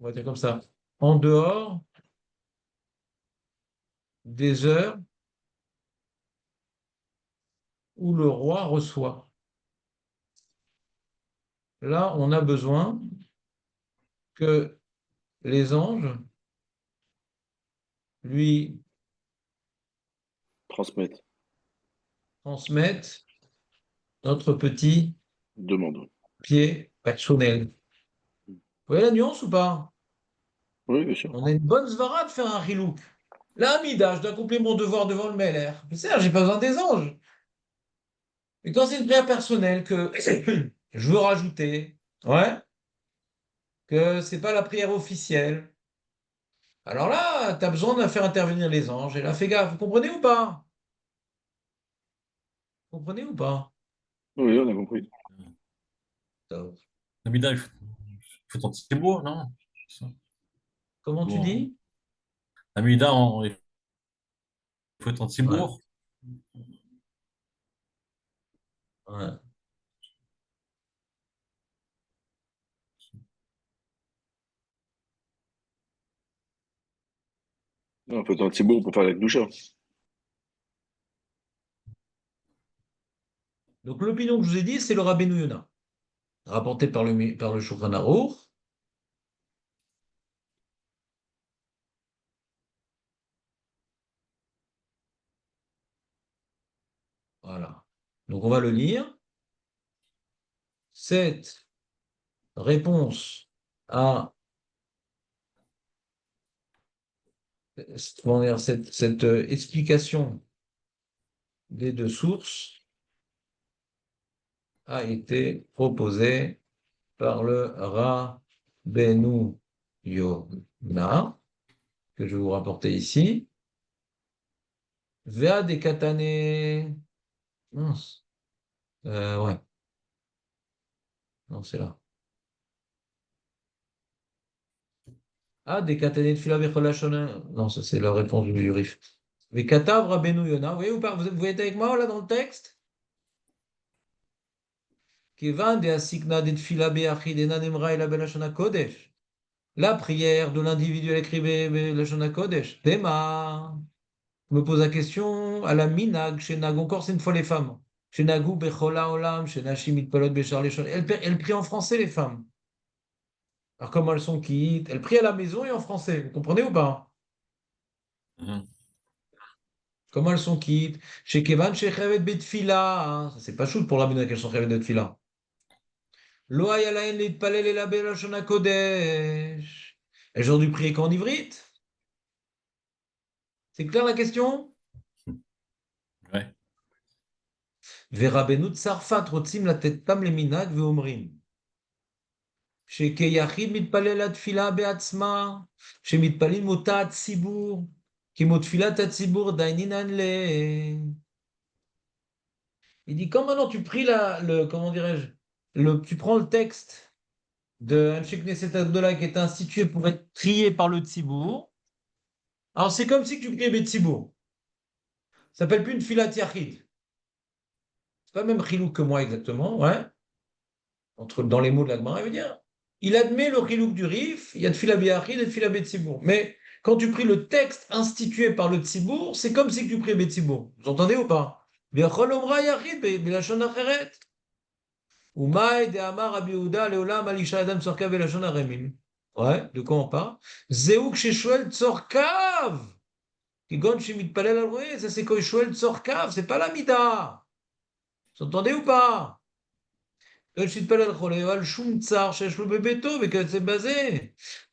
Speaker 2: on va dire comme ça, en dehors des heures où le roi reçoit. Là, on a besoin que les anges lui
Speaker 4: transmettre,
Speaker 2: transmettent notre petit
Speaker 4: demande.
Speaker 2: pied personnel. Vous voyez la nuance ou pas?
Speaker 4: Oui, bien sûr.
Speaker 2: On a une bonne svara de faire un rilouk. Là, Amida, je dois accomplir mon devoir devant le Meller. Mais c'est j'ai pas besoin des anges. Et quand c'est une prière personnelle que je veux rajouter, ouais, que c'est pas la prière officielle, alors là, tu as besoin de faire intervenir les anges. Et là, fais gaffe, vous comprenez ou pas? Vous comprenez ou pas?
Speaker 4: Oui, on a compris.
Speaker 2: Top.
Speaker 3: Amida, il faut un Tzibour, non?
Speaker 2: Comment tu
Speaker 3: Bon.
Speaker 2: dis?
Speaker 3: Amida, il faut un
Speaker 2: Ouais,
Speaker 3: Tzibour.
Speaker 2: ouais.
Speaker 4: Non, faut un Tzibour pour faire la Gdoucha.
Speaker 2: Donc l'opinion que je vous ai dit, c'est le Rabbeinu Yona, rapporté par le Shulchan Aruch. Voilà. Donc on va le lire. Cette réponse à comment dire, cette explication des deux sources a été proposée par le Rabbeinu Yona, que je vais vous rapporter ici. Vea des katane. Mince. Ouais, non, c'est là. Ah, des katane de fila bechol hashona. Non, ça c'est la réponse du Rif. Vekatav Rabbeinu Yona. Vous voyez ou pas? Vous êtes avec moi là dans le texte? Kevan de asikna de tfila beachid ena nemra ela belashona kodesh. La prière de l'individuel écrit belashona kodesh. Tema. Je me pose la question à la minag, chez Nag, encore c'est une fois les femmes. Chez Nagou, Bechola Olam, chez Nashim Itpalot Bechar Leshon. Elles prient en français, les femmes. Alors, comment elles sont quittes? Elles prient à la maison et en français. Vous comprenez ou pas?
Speaker 3: Mhm.
Speaker 2: Comment elles sont quittes? Chez Kevan, chez Chevet Betfila. Hein. Ça, c'est pas chouette pour la minag qu'elles sont Chevet Betfila. Lo Ayalaen Litpalel Ela Belashon HaKodesh. Elles ont dû prier qu'en ivrite. C'est clair la question?
Speaker 3: Ouais.
Speaker 2: Verabenu Tsarfat Rotzim la tam le minag veomrim. שכיחיד מתפלל התפילה בעצמה, שמתפללים מאותה הציבור, כמו תפילת הציבור דיינינן ל... Il dit, quand maintenant tu pries comment dirais-je, tu prends le texte de Anshek Knesset Abdullah qui est institué pour être prié par le Tzibour, alors c'est comme si tu priais Bet Tzibour. Ça s'appelle plus une filat yachid. C'est pas le même chilouk que moi exactement, ouais. Dans les mots de la Gemara, il veut dire, il admet le chilouk du Rif, il y a de fila Yachid et de fila Betsibour. Mais quand tu pries le texte institué par le Tzibour, c'est comme si tu priais Betsibour. Vous entendez ou pas? V'yachol omra yachid belashon acheret. Umaï de amar Rabbi Yehuda leolam alisha adam tzorkav belashon haremim. Ouais, de quoi on parle? Zeuk sheshuel tzorkav. Kigon shemitpalel al roé, ça c'est quand Shuel tzorkav, c'est pas la mida. Vous entendez ou pas? שיתפלל חולה, על שום צער שיש לו בביתו וכיוצא בזה.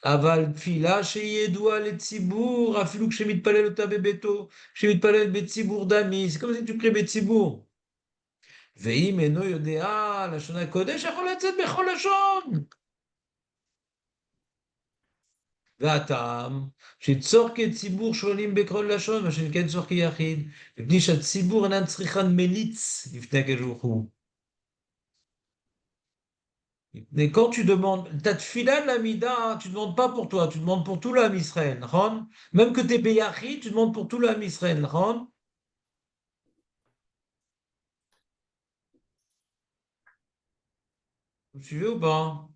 Speaker 2: אבל תפילה שהיא ידועה לציבור, אפילו כשמתפלל אותה בביתו, כשמתפלל בציבור דמי, זה כמו שתקרא בציבור. ואם אינו יודע לשון הקודש, יכול לצאת בכל לשון. והטעם, שצורכי ציבור שואלים בכל לשון, מה שכן צורכי יחיד, מפני שהציבור אינן צריכן מליץ לפני הקדוש ברוך הוא. Mais quand tu demandes, ta tfila de la mida, tu ne demandes pas pour toi, tu demandes pour tout l'âme Israël. נכון? Même que tu es Beyachi, tu demandes pour tout l'âme Israël. נכון? Vous suivez ou pas?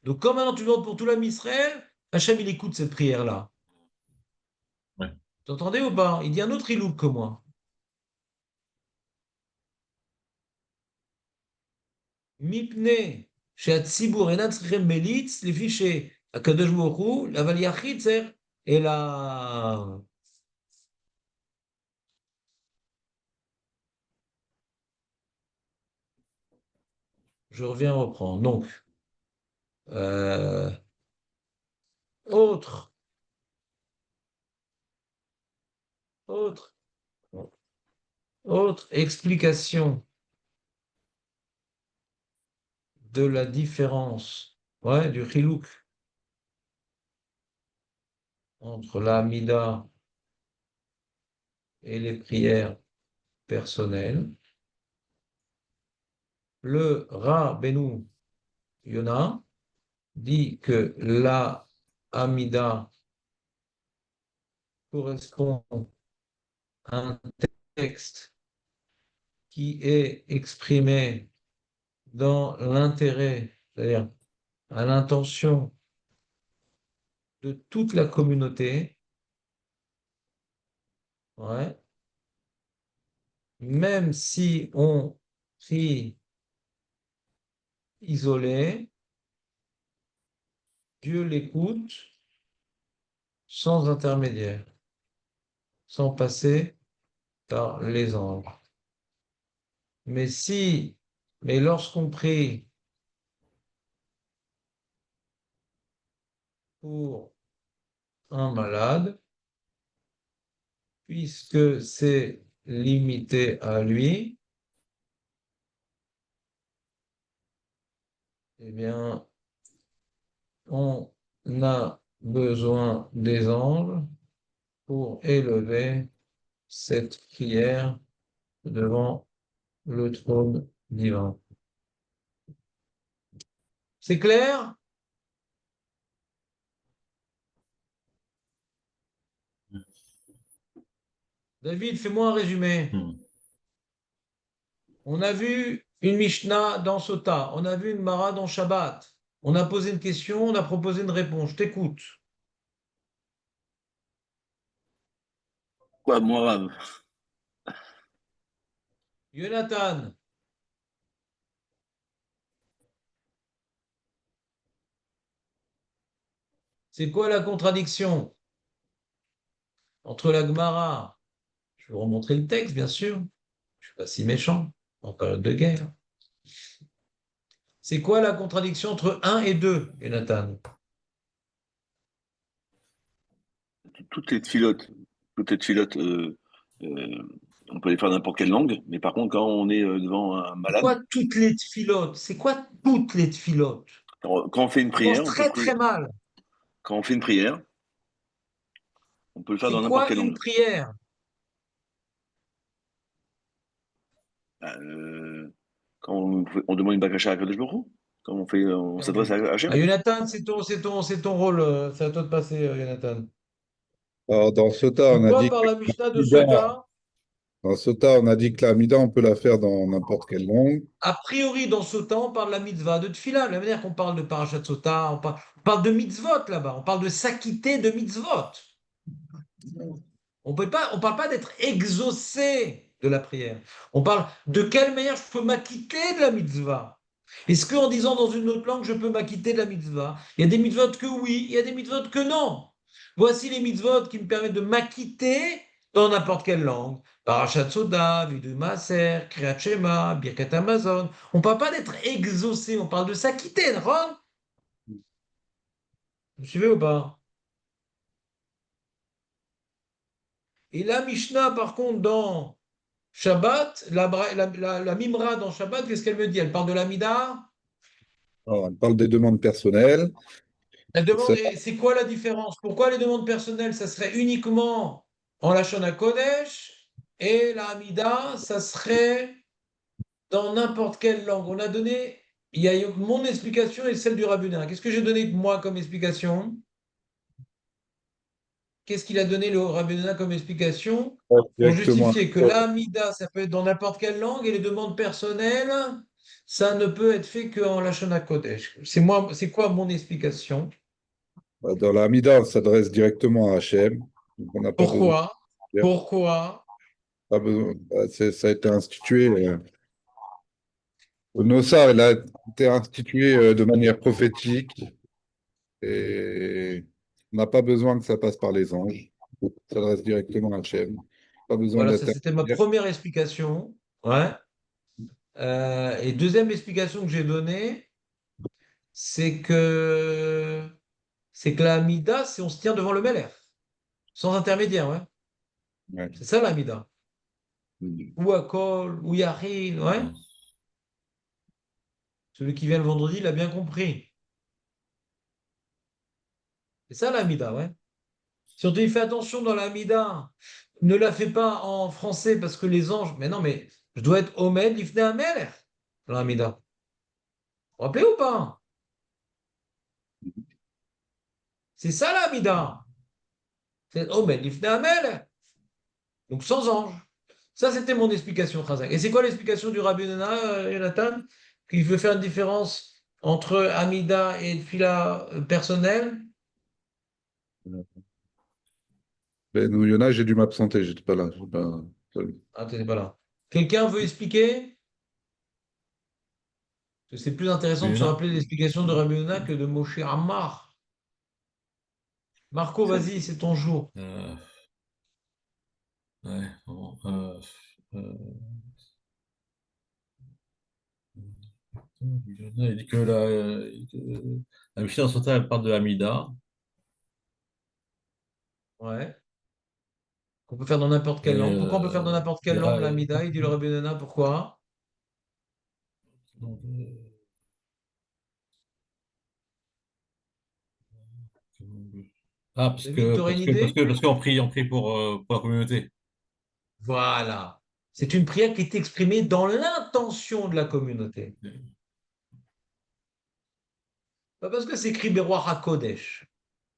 Speaker 2: Donc, comme maintenant tu demandes pour tout l'âme Israël, Hachem il écoute cette prière-là.
Speaker 3: Ouais.
Speaker 2: Vous entendez ou pas? Il dit un autre ilouk que moi. Mipne, שהציבור אינם צריכים מליץ, לפי שהקדוש ברוך הוא, אבל יחיד צריך, אלא... Je reviens reprendre. Donc, euh, autre, autre, autre explication de la différence, ouais, du chilouk entre la Hamida et les prières personnelles. le Rabbeinu Yona dit que la Amida correspond à un texte qui est exprimé dans l'intérêt, c'est-à-dire à l'intention de toute la communauté, ouais, même si on prie isolé, Dieu l'écoute sans intermédiaire, sans passer par les anges. Mais lorsqu'on prie pour un malade, puisque c'est limité à lui, eh bien, on a besoin des anges pour élever cette prière devant le trône divin. C'est clair? David, fais-moi un résumé.
Speaker 3: Hmm.
Speaker 2: On a vu une Mishnah dans Sota, on a vu une Mara dans Shabbat. On a posé une question, on a proposé une réponse. Je t'écoute.
Speaker 4: Quoi, moi,
Speaker 2: Jonathan, c'est quoi la contradiction entre la Gemara? Je vais vous remontrer le texte, bien sûr. Je ne suis pas si méchant en période de guerre. C'est quoi la contradiction entre 1 et 2, Jonathan?
Speaker 4: toutes les filotes, toutes les filotes, euh, on peut les faire n'importe quelle langue, mais par contre, quand on est devant un
Speaker 2: C'est quoi
Speaker 4: malade,
Speaker 2: toutes les tfilotes? C'est quoi toutes les tfilotes?
Speaker 4: quand on fait une
Speaker 2: Je pense
Speaker 4: prière,
Speaker 2: très très mal.
Speaker 4: quand on fait une prière, on peut le faire
Speaker 2: C'est
Speaker 4: dans n'importe
Speaker 2: quoi
Speaker 4: quelle
Speaker 2: une
Speaker 4: langue.
Speaker 2: prière?
Speaker 4: Quand on demande une bakasha à Kadosh Baruch Hu, quand on s'adresse à
Speaker 2: Ah,
Speaker 4: Hachem.
Speaker 2: Jonathan, c'est ton rôle. C'est à toi de passer, Jonathan.
Speaker 5: Alors, dans Sota,
Speaker 2: C'est
Speaker 5: on a
Speaker 2: quoi
Speaker 5: dit
Speaker 2: par
Speaker 5: que
Speaker 2: la Mishnah de
Speaker 5: l'Amida,
Speaker 2: Sota?
Speaker 5: dans Sota, on a dit que l'Amida, on peut la faire dans n'importe quelle langue.
Speaker 2: A priori, dans Sota, on parle de la mitzvah de Tfila. De la manière qu'on parle de Parashat Sota, on parle de mitzvot là-bas. On parle de s'acquitter de mitzvot. On parle pas d'être exaucé de la prière. On parle de quelle manière je peux m'acquitter de la mitzvah. Est-ce qu'en disant dans une autre langue, je peux m'acquitter de la mitzvah? Il y a des mitzvot que oui, il y a des mitzvot que non. Voici les mitzvot qui me permettent de m'acquitter dans n'importe quelle langue. Parashat Soda, Vidu Maaser, Kriyat Shema, Birkat Amazon. On ne parle pas d'être exaucé, on parle de s'acquitter, Ron. Vous suivez ou pas? Et la Mishnah, par contre, dans Shabbat, la Mimra dans Shabbat, qu'est-ce qu'elle me dit? Elle parle de l'Amida.
Speaker 5: Alors, on parle des demandes personnelles.
Speaker 2: Elle
Speaker 5: Et ça,
Speaker 2: demande, et c'est quoi la différence? Pourquoi les demandes personnelles, ça serait uniquement en Lashon HaKodesh et la Hamida, ça serait dans n'importe quelle langue? On a donné, il y a eu mon explication et celle du rabbin. Qu'est-ce que j'ai donné moi comme explication? Qu'est-ce qu'il a donné le rabbin comme explication? Pour
Speaker 5: directement.
Speaker 2: justifier que la Hamida, ça peut être dans n'importe quelle langue et les demandes personnelles, ça ne peut être fait qu'en Lashon HaKodesh. C'est quoi mon explication?
Speaker 5: Dans l'Amida, on s'adresse directement à Hachem. Donc, on n'a pas besoin
Speaker 2: Pourquoi?
Speaker 5: de dire.
Speaker 2: Pourquoi?
Speaker 5: Pas besoin, ça a été institué. Le Nossar, il a été institué de manière prophétique et on n'a pas besoin que ça passe par les anges. On s'adresse directement à Hachem. Pas besoin
Speaker 2: Voilà, ça c'était ma
Speaker 5: d'intermédiaire.
Speaker 2: première explication. Ouais. Et deuxième explication que j'ai donnée, c'est que la Mida, c'est on se tient devant le Meler, sans intermédiaire. Ouais.
Speaker 5: Ouais.
Speaker 2: C'est ça la Mida. Ou Akol, ou Yahin, ouais. Celui qui vient le vendredi, il a bien compris. C'est ça la Mida, ouais. Si on te dit fais attention dans la Mida, ne la fais pas en français parce que les anges. Mais non, mais je dois être Omed, Ifne Ameler. dans l'Amida. Vous vous rappelez ou pas? C'est ça l'Amida. C'est Omed Lifnei Hamel. Donc sans ange. Ça, c'était mon explication, Khazak. Et c'est quoi l'explication du Rabbi Nana, Jonathan? Qu'il veut faire une différence entre Amida et Fila personnel?
Speaker 5: Ben, nous, Yona, j'ai dû m'absenter, j'étais pas là.
Speaker 2: Ah, tu n'es pas là. Quelqu'un veut expliquer? Parce que c'est plus intéressant de se rappeler l'explication de Rabbi Nana que de Moshe Ammar. Marco, vas-y, c'est ton jour.
Speaker 3: Ouais, bon, il dit que la Mishnah Sota, elle parle de Hamida.
Speaker 2: Ouais. On peut faire dans n'importe quelle
Speaker 3: Et
Speaker 2: langue. Pourquoi on peut faire dans n'importe quelle langue l'Amida? Il dit le Rabbi Nana, pourquoi?
Speaker 3: Ah, parce
Speaker 2: David, tu
Speaker 3: que
Speaker 2: aurais une
Speaker 3: parce que parce
Speaker 2: idée?
Speaker 3: que parce qu'on prie pour la communauté.
Speaker 2: Voilà. C'est une prière qui est exprimée dans l'intention de la communauté. Pas parce que c'est écrit Beroir HaKodesh,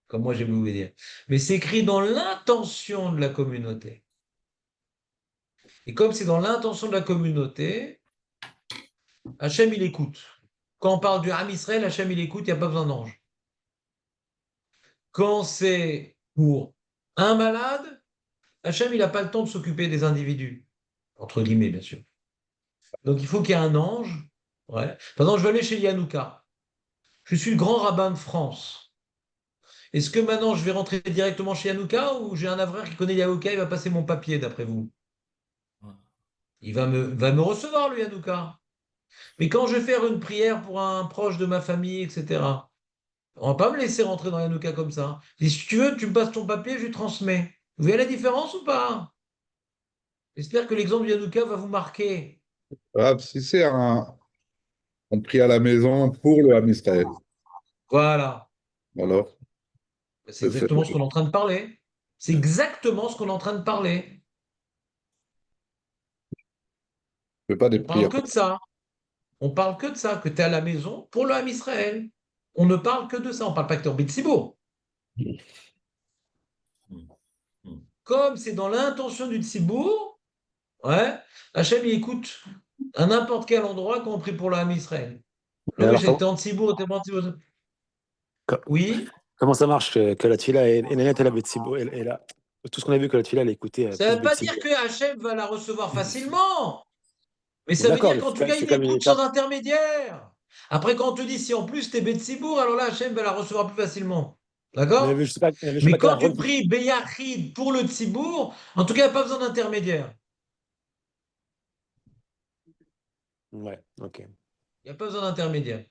Speaker 2: comme moi j'ai voulu dire, mais c'est écrit dans l'intention de la communauté. Et comme c'est dans l'intention de la communauté, Hachem il écoute. Quand on parle du Ham Israël, Hachem il écoute, il n'y a pas besoin d'ange. Quand c'est pour un malade, Hachem il n'a pas le temps de s'occuper des individus, entre guillemets bien sûr. Donc il faut qu'il y ait un ange. Ouais. Par exemple, je vais aller chez Yanouka. Je suis le grand rabbin de France. Est-ce que maintenant je vais rentrer directement chez Yanouka ou j'ai un avreur qui connaît Yanouka, il va passer mon papier d'après vous? Il va me recevoir, le Yanouka. Mais quand je vais faire une prière pour un proche de ma famille, etc., on va pas me laisser rentrer dans Yanouka comme ça. Et si tu veux, tu me passes ton papier, je lui transmets. Vous voyez la différence ou pas? J'espère que l'exemple du Yanouka va vous marquer.
Speaker 5: Ah, si c'est on prie à la maison pour le Ham Israël.
Speaker 2: Voilà.
Speaker 5: Alors,
Speaker 2: C'est
Speaker 5: c'est-
Speaker 2: exactement ce qu'on est en train de parler. C'est exactement ce qu'on est en train de parler.
Speaker 5: fais pas des
Speaker 2: On parle
Speaker 5: prières.
Speaker 2: que de ça. On parle que de ça, que tu es à la maison pour le Ham Israël. On ne parle que de ça. On ne parle pas que tu es en Betsibour. Comme c'est dans l'intention du Tzibour, ouais, Hachem, il écoute à n'importe quel endroit quand on prie pour le Ham Israël.
Speaker 1: Mais
Speaker 2: Le oui,
Speaker 1: alors,
Speaker 2: j'étais en Tzibour, t'es pas en Tzibour.
Speaker 1: co-
Speaker 2: Oui,
Speaker 1: comment ça marche que la Tfila est nette et la Betsibo, tout ce qu'on a vu que la Tfila, elle a écouté
Speaker 2: ça ne
Speaker 1: plus
Speaker 2: veut pas dire
Speaker 1: Betsibo.
Speaker 2: que Hachem va la recevoir facilement, mais ça veut
Speaker 1: D'accord,
Speaker 2: dire
Speaker 1: mais
Speaker 2: qu'en tout cas,
Speaker 1: c'est
Speaker 2: il
Speaker 1: comme une
Speaker 2: écoute sans
Speaker 1: étape.
Speaker 2: intermédiaire. Après, quand on te dit si en plus t'es Betsibour, alors là, Hachem va la recevoir plus facilement.
Speaker 1: Mais
Speaker 2: D'accord?
Speaker 1: je sais
Speaker 2: Mais
Speaker 1: pas quelle
Speaker 2: quand tu
Speaker 1: rôle.
Speaker 2: pries Beyachid pour le Tzibour, en tout cas, il n'y a pas besoin d'intermédiaire.
Speaker 1: Ouais, ok.
Speaker 2: Il n'y a pas besoin d'intermédiaire.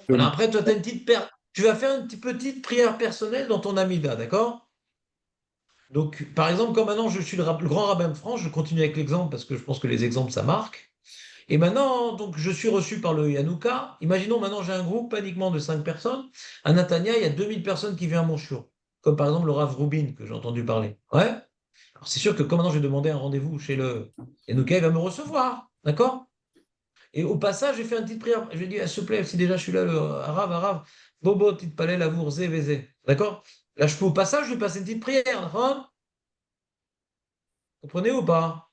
Speaker 2: Voilà, après, toi, tu vas faire une petite prière personnelle dans ton Amida, d'accord? Donc, par exemple, comme maintenant je suis le grand rabbin de France, je continue avec l'exemple parce que je pense que les exemples, ça marque. Et maintenant, donc, je suis reçu par le Yanouka. Imaginons maintenant, j'ai un groupe uniquement de 5 personnes. À Natania, il y a 2000 personnes qui viennent à mon shiur. Comme par exemple le Rav Rubin, que j'ai entendu parler. Ouais. Alors, c'est sûr que comme maintenant, j'ai demandé un rendez-vous chez le Yanouka, il va me recevoir. D'accord? Et au passage, j'ai fait une petite prière. Je lui ai dit, s'il te plaît, si déjà je suis là, le Arabe, Bobo, petite palais, lavour, zé, vézé. D'accord? Là, je peux au passage lui passer une petite prière. D'accord? Comprenez ou pas?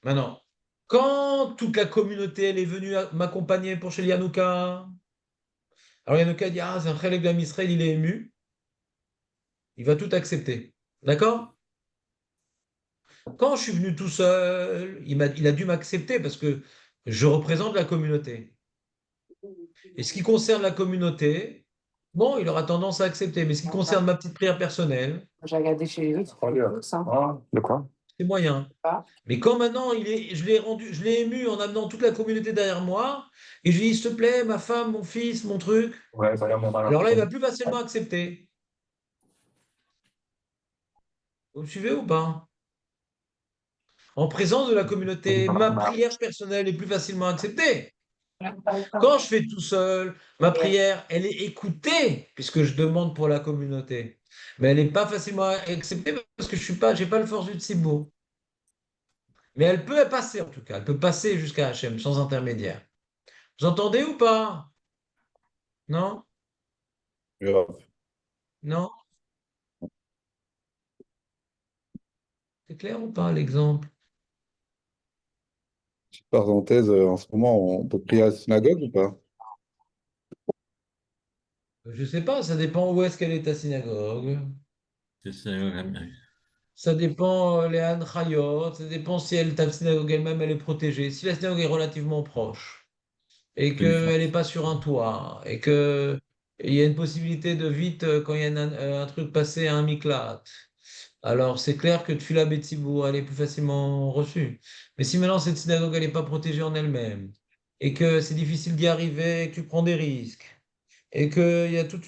Speaker 2: Maintenant, quand toute la communauté elle est venue m'accompagner pour chez Yanouka, alors Yanouka dit, ah, c'est un frère d'Am Israël, il est ému, il va tout accepter. D'accord? Quand je suis venu tout seul, il a dû m'accepter parce que je représente la communauté. Et ce qui concerne la communauté, bon, il aura tendance à accepter. Mais ce qui concerne ma petite prière personnelle,
Speaker 6: J'ai regardé chez les autres, ça.
Speaker 1: De quoi?
Speaker 2: c'est moyen. Mais quand maintenant je l'ai ému en amenant toute la communauté derrière moi, et je lui dis, s'il te plaît, ma femme, mon fils, mon truc, alors là, il va plus facilement accepter. Vous me suivez ou pas? En présence de la communauté, ma prière personnelle est plus facilement acceptée. Quand je fais tout seul, ma prière, elle est écoutée, puisque je demande pour la communauté. Mais elle n'est pas facilement acceptée parce que je n'ai pas le force du tzibour. Mais elle peut passer en tout cas. Elle peut passer jusqu'à Hachem sans intermédiaire. Vous entendez ou pas? Non?
Speaker 5: Grave.
Speaker 2: Non? C'est clair ou pas l'exemple?
Speaker 5: Petite parenthèse, en ce moment, on peut prier à la synagogue ou pas?
Speaker 2: Je sais pas, ça dépend où est-ce qu'elle est ta synagogue.
Speaker 3: C'est
Speaker 2: Ça dépend les hanchayot, ça dépend si ta synagogue elle-même elle est protégée. Si la synagogue est relativement proche et
Speaker 3: que
Speaker 2: qu'elle n'est pas sur un toit et que il y a une possibilité de vite, quand il y a un truc passé à un miklat, alors c'est clair que Tfila Betsibour, elle est plus facilement reçue. Mais si maintenant cette synagogue elle n'est pas protégée en elle-même et que c'est difficile d'y arriver et que tu prends des risques et qu'il y a tout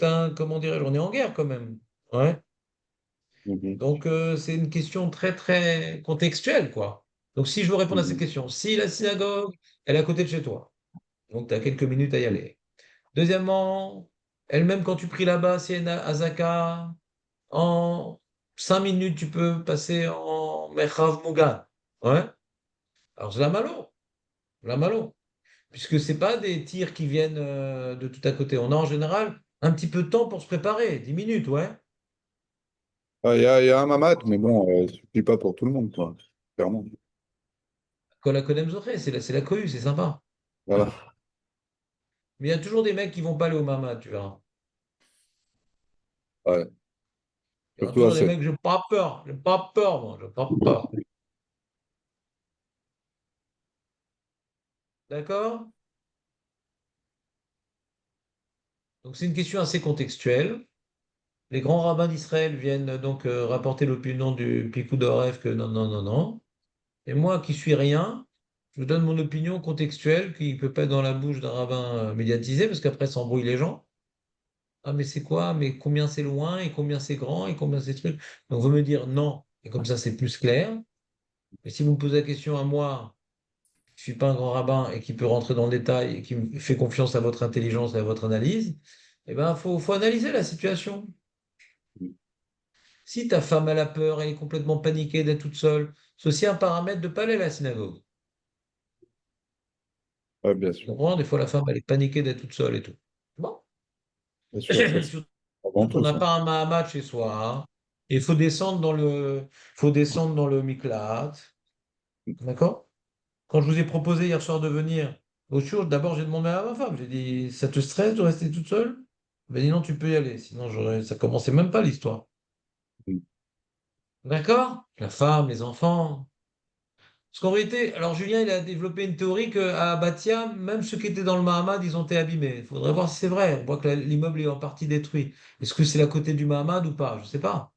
Speaker 2: un, comment dirais-je, on est en guerre quand même. Ouais.
Speaker 5: Mhm.
Speaker 2: Donc, c'est une question très, très contextuelle, quoi. Donc, si je veux répondre à cette
Speaker 5: Mhm.
Speaker 2: question, si la synagogue, elle est à côté de chez toi, donc tu as quelques minutes à y aller. Deuxièmement, elle-même, quand tu pries là-bas, si elle est à Zaka, en 5 minutes, tu peux passer en Mechav Mugan. Ouais. Alors, c'est la malo, puisque c'est pas des tirs qui viennent de tout à côté. On a en général un petit peu de temps pour se préparer, 10 minutes, ouais.
Speaker 5: Ah, il y a un mamad, mais bon, il ne suffit pas pour tout le monde, quoi. Clairement.
Speaker 2: Kol HaKodem Zoché, c'est la cohue, c'est sympa.
Speaker 5: Voilà.
Speaker 2: Mais il y a toujours des mecs qui vont pas aller au Mamad, tu verras.
Speaker 5: Ouais.
Speaker 2: Il y aura
Speaker 5: Surtout à
Speaker 2: toujours des
Speaker 5: 7.
Speaker 2: mecs, j'ai pas peur, moi, j'ai pas peur. D'accord? Donc c'est une question assez contextuelle. Les grands rabbins d'Israël viennent donc rapporter l'opinion du Picou d'Oref que non, non, non, non. Et moi qui suis rien, je vous donne mon opinion contextuelle qui ne peut pas être dans la bouche d'un rabbin médiatisé parce qu'après ça embrouille les gens. Ah mais c'est quoi? Mais combien c'est loin et combien c'est grand et combien c'est truc? Donc vous me dire non. Et comme ça c'est plus clair. Et si vous me posez la question à moi, je suis pas un grand rabbin et qui peut rentrer dans le détail et qui me fait confiance à votre intelligence et à votre analyse, eh ben, faut analyser la situation. Si ta femme elle a peur, elle est complètement paniquée d'être toute seule, c'est aussi un paramètre de ne pas aller à la synagogue.
Speaker 5: Ouais, bien
Speaker 2: Tu
Speaker 5: sûr.
Speaker 2: comprends? Des fois, la femme, elle est paniquée d'être toute seule et tout. Bon.
Speaker 5: Bien sûr, ça, c'est
Speaker 2: Surtout,
Speaker 5: avant
Speaker 2: on
Speaker 5: tout,
Speaker 2: n'a
Speaker 5: ça.
Speaker 2: pas un Mahamad chez soi, hein. Il faut descendre dans le Miklat. D'accord? Quand je vous ai proposé hier soir de venir au show, d'abord j'ai demandé à ma femme, j'ai dit, ça te stresse de rester toute seule? Elle m'a dit non, tu peux y aller, sinon ça commençait même pas l'histoire.
Speaker 5: Mm.
Speaker 2: D'accord? La femme, les enfants. Parce qu'en vérité, alors Julien, il a développé une théorie qu'à Batia, même ceux qui étaient dans le Mahamad, ils ont été abîmés. Il faudrait voir si c'est vrai. On voit que l'immeuble est en partie détruit. Est-ce que c'est la côté du Mahamad ou pas? Je ne sais pas.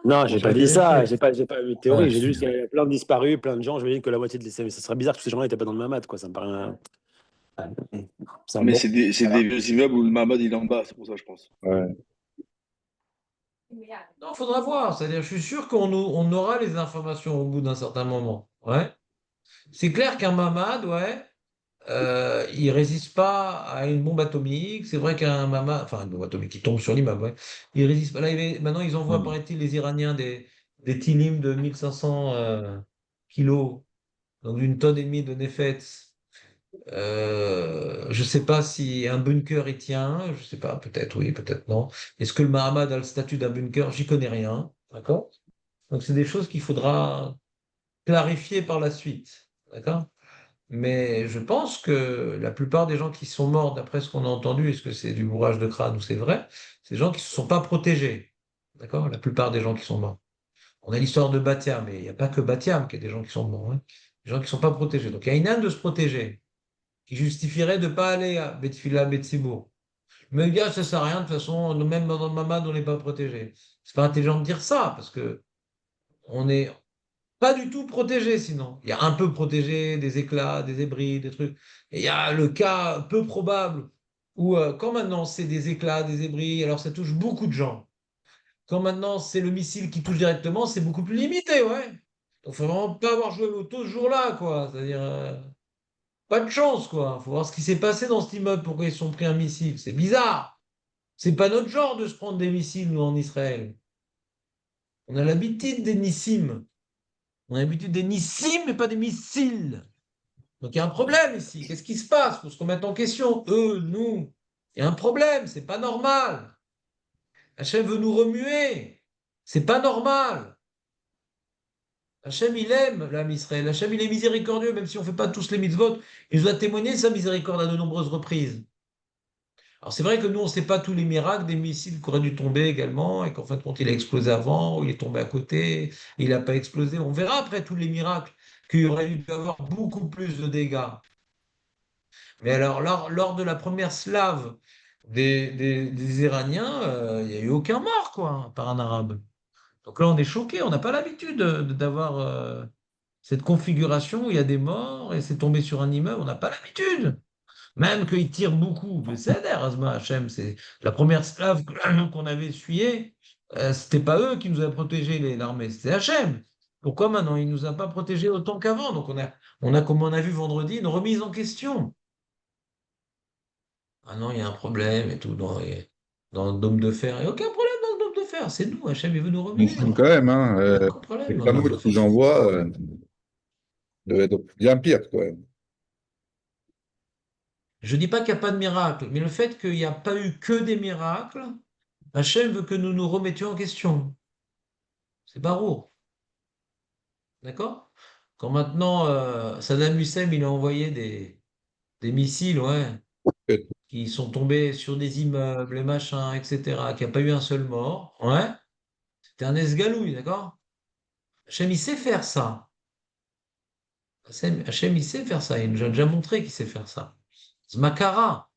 Speaker 1: Non,
Speaker 2: Il
Speaker 1: j'ai pas
Speaker 2: faudrait
Speaker 1: dit ça.
Speaker 2: vérifier.
Speaker 1: J'ai pas eu de
Speaker 3: Ouais,
Speaker 1: théorie. J'ai dit juste qu'il y avait plein de disparus, plein de gens. Je me dis que la moitié de ça serait bizarre que tous ces gens-là n'étaient pas dans le Mamad, quoi. Ça me paraît. Ça,
Speaker 4: Mais
Speaker 1: bon.
Speaker 4: c'est des vieux immeubles où le Mahamad il est en bas, c'est pour ça, je pense.
Speaker 5: Ouais.
Speaker 2: Non, il faudra voir. C'est-à-dire, je suis sûr qu'on aura les informations au bout d'un certain moment. Ouais. C'est clair qu'un Mahamad, ouais, il résiste pas à une bombe atomique. C'est vrai qu'un Mahamad, enfin une bombe atomique qui tombe sur l'immeuble, ouais, il résiste pas. Là, maintenant, ils envoient,
Speaker 3: ouais.
Speaker 2: paraît-il, les Iraniens des Tilim de 1500 kilos, donc d'une tonne et demie de Nefetz. Je ne sais pas si un bunker y tient, je ne sais pas, peut-être oui, peut-être non. Est-ce que le Mahamad a le statut d'un bunker? J'y connais rien, d'accord? Donc c'est des choses qu'il faudra clarifier par la suite, d'accord? Mais je pense que la plupart des gens qui sont morts, d'après ce qu'on a entendu, est-ce que c'est du bourrage de crâne ou c'est vrai, c'est des gens qui ne se sont pas protégés, d'accord? La plupart des gens qui sont morts. On a l'histoire de Batiam, mais il n'y a pas que Batiam qui a des gens qui sont morts, hein. Des gens qui ne sont pas protégés. Donc il y a une âne de se protéger qui justifierait de ne pas aller à Betfila, Betsibourg. Mais gars, ça sert à rien, de toute façon, même dans le Mamad, on n'est pas protégé. C'est pas intelligent de dire ça, parce que on n'est pas du tout protégé sinon. Il y a un peu protégé des éclats, des ébris, des trucs. Et il y a le cas peu probable où, quand maintenant c'est des éclats, des ébris, alors ça touche beaucoup de gens. Quand maintenant c'est le missile qui touche directement, c'est beaucoup plus limité, ouais. Donc, faut vraiment pas avoir joué l'auto ce jour-là, quoi. C'est-à-dire, pas de chance, quoi. Faut voir ce qui s'est passé dans cet immeuble, pourquoi ils se sont pris un missile. C'est bizarre. C'est pas notre genre de se prendre des missiles, nous, en Israël. On a l'habitude des missiles. On a l'habitude des nissim, mais pas des missiles. Donc il y a un problème ici. Qu'est-ce qui se passe? Il faut se remettre en question. Eux, nous. Il y a un problème, c'est pas normal. Hachem veut nous remuer. C'est pas normal. Hachem, il aime l'âme Israël. Hachem, il est miséricordieux, même si on ne fait pas tous les mitzvot. Il nous a témoigné de sa miséricorde à de nombreuses reprises. Alors c'est vrai que nous, on ne sait pas tous les miracles des missiles qui auraient dû tomber également, et qu'en fin de compte, il a explosé avant, ou il est tombé à côté, il n'a pas explosé. On verra après tous les miracles qu'il y aurait dû avoir beaucoup plus de dégâts. Mais alors, lors de la première slave des Iraniens, il n'y a eu aucun mort, quoi, par un arabe. Donc là, on est choqué, on n'a pas l'habitude d'avoir cette configuration où il y a des morts et c'est tombé sur un immeuble, on n'a pas l'habitude. Même qu'ils tirent beaucoup. Mais c'est der, Azma Hachem, c'est la première slave qu'on avait essuyée, c'était pas eux qui nous avaient protégé l'armée, c'était Hachem. Pourquoi maintenant il nous a pas protégés autant qu'avant? Donc on a, comme on a vu vendredi, une remise en question. Ah non, il y a un problème et tout dans le dôme de fer. Il n'y a aucun problème dans le dôme de fer, c'est nous, Hachem, il veut nous
Speaker 5: Mais
Speaker 2: remuer.
Speaker 5: quand même, hein,
Speaker 2: Il n'y a aucun
Speaker 5: les
Speaker 2: problème dans le dôme
Speaker 5: canaux
Speaker 2: de fer.
Speaker 5: qu'ils envoient doivent être bien pires, quand même.
Speaker 2: Je ne dis pas qu'il n'y a pas de miracle, mais le fait qu'il n'y a pas eu que des miracles, Hachem veut que nous nous remettions en question. C'est barour. D'accord? Quand maintenant Saddam Hussein il a envoyé des missiles, ouais, qui sont tombés sur des immeubles, les machins, etc., qu'il n'y a pas eu un seul mort, ouais, c'était un esgalouille, d'accord? Hachem, il sait faire ça. Hachem, il sait faire ça. Il nous a déjà montré qu'il sait faire ça. Zmakara.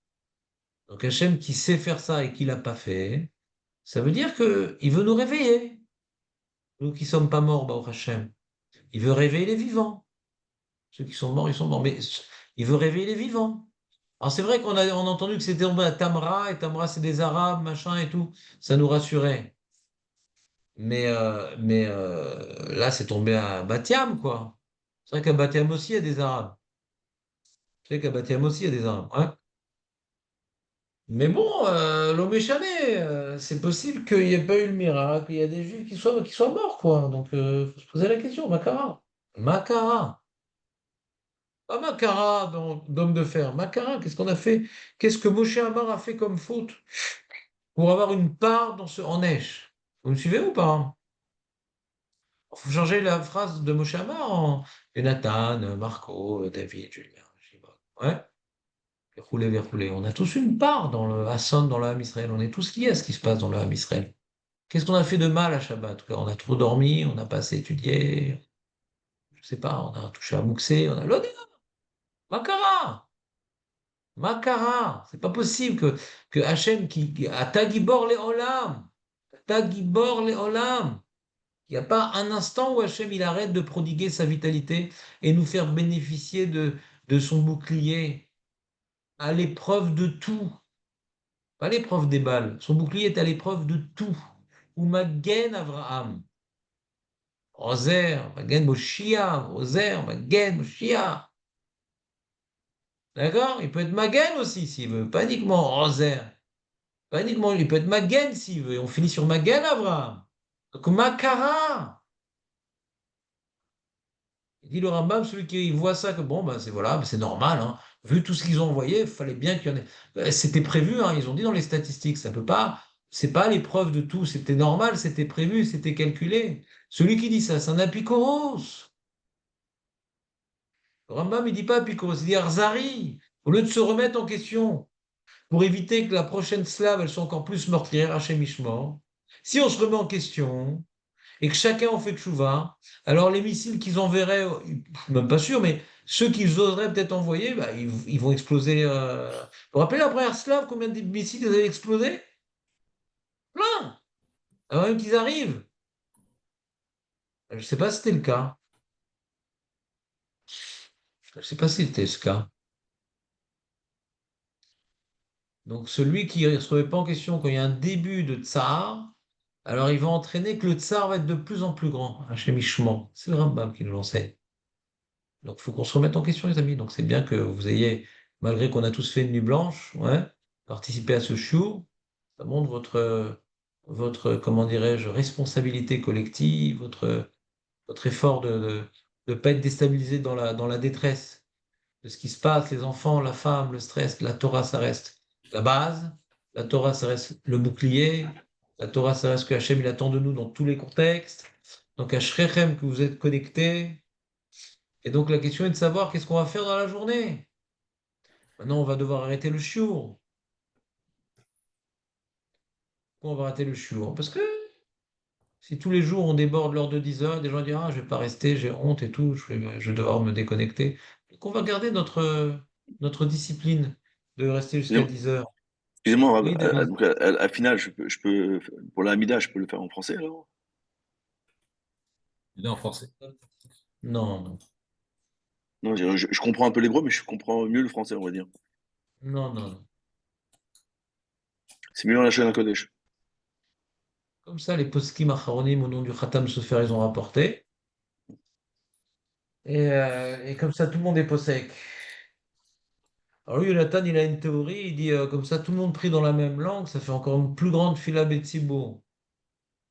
Speaker 2: Donc Hachem qui sait faire ça et qui l'a pas fait, ça veut dire qu'il veut nous réveiller. Nous qui sommes pas morts, Baruch Hachem. Il veut réveiller les vivants. Ceux qui sont morts, ils sont morts. Mais il veut réveiller les vivants. Alors c'est vrai on a entendu que c'était tombé à Tamra, et Tamra c'est des Arabes, machin et tout. Ça nous rassurait. Mais là, c'est tombé à Batiam, quoi. C'est vrai qu'à Batiam aussi, il y a des Arabes. C'est vrai qu'à Batiam aussi, il y a des Arabes. Ouais. Mais bon, l'homme échané, c'est possible qu'il n'y ait pas eu le miracle. Il y a des Juifs qui soient morts, quoi. Donc, il faut se poser la question, Makara. Makara. Pas Makara, d'homme de fer. Makara, qu'est-ce qu'on a fait? Qu'est-ce que Moshe Amar a fait comme faute pour avoir une part en neige? Vous me suivez ou pas? Il faut changer la phrase de Moshe Amar en Jonathan, Marco, David, Julien, Shimon. Ouais, verroulé, verroulé. On a tous une part dans le Hasson, dans le Ham Israël. On est tous liés à ce qui se passe dans le Ham Israël. Qu'est-ce qu'on a fait de mal à Shabbat? On a trop dormi, on n'a pas assez étudié, je sais pas, on a touché à Mouxé, on a l'odeur. Makara! Makara! C'est pas possible que Hachem qui a Tagibor les Olam, Tagibor les Olam. Il n'y a pas un instant où Hachem il arrête de prodiguer sa vitalité et nous faire bénéficier de son bouclier à l'épreuve de tout. Pas l'épreuve des balles. Son bouclier est à l'épreuve de tout. Ou Magen Avraham. Ozer, Magen Moshia, Ozer, Magen Moshia. D'accord? Il peut être Magen aussi s'il veut. Pas uniquement Ozer. Pas uniquement, il peut être Magen s'il veut. Et on finit sur Magen Avraham. Donc Makara. Il dit le Rambam, celui qui voit ça, que bon, ben c'est voilà, ben c'est normal, hein. Vu tout ce qu'ils ont envoyé, il fallait bien qu'il y en ait. C'était prévu, hein, ils ont dit dans les statistiques, ça peut pas, c'est pas l'épreuve de tout, c'était normal, c'était prévu, c'était calculé. Celui qui dit ça, c'est un apikoros. Le Rambam, il dit pas apikoros, il dit Arzari. Au lieu de se remettre en question, pour éviter que la prochaine slave, elle soit encore plus meurtrière, Hachem Ishmor, si on se remet en question, et que chacun en fait tchouva, alors les missiles qu'ils enverraient, même pas sûr, mais ceux qu'ils oseraient peut-être envoyer, bah, ils vont exploser. Vous vous rappelez la première slave, combien de missiles ils avaient explosé? Plein! Avant même qu'ils arrivent. Je ne sais pas si c'était le cas. Je ne sais pas si c'était ce cas. Donc celui qui ne se remet pas en question quand il y a un début de tsar, alors il va entraîner que le tsar va être de plus en plus grand, un chémichement. C'est le Rambam qui nous l'enseigne. Donc, il faut qu'on se remette en question, les amis. Donc, c'est bien que vous ayez, malgré qu'on a tous fait une nuit blanche, ouais, participé à ce show. Ça montre votre comment dirais-je, responsabilité collective, votre effort de ne pas être déstabilisé dans la détresse de ce qui se passe, les enfants, la femme, le stress. La Torah, ça reste la base. La Torah, ça reste le bouclier. La Torah, ça reste que Hachem, il attend de nous dans tous les contextes. Donc, à Shrechem, que vous êtes connectés. Et donc, la question est de savoir qu'est-ce qu'on va faire dans la journée. Maintenant, on va devoir arrêter le chiour. Pourquoi on va arrêter le chiour? Parce que si tous les jours on déborde l'heure de 10 heures, des gens disent ah, je vais pas rester, j'ai honte et tout, je vais devoir me déconnecter. Donc, on va garder notre discipline de rester jusqu'à
Speaker 4: Excusez-moi,
Speaker 2: 10 heures.
Speaker 4: excusez-moi,
Speaker 2: Oui, David.
Speaker 4: donc à final, je peux, pour la Hamida, je peux le faire en français alors?
Speaker 3: Il est en français.
Speaker 2: Non, non,
Speaker 4: Non, je comprends un peu l'hébreu, mais je comprends mieux le français, on va dire.
Speaker 2: non, non, non.
Speaker 4: C'est mieux dans la chaîne à Kodesh.
Speaker 2: Comme ça, les poskim acharonim au nom du Khatam Sofer, ils ont rapporté. Et comme ça, tout le monde est possèque. Alors lui, Jonathan, il a une théorie, il dit comme ça, tout le monde prie dans la même langue, ça fait encore une plus grande fila betsibour.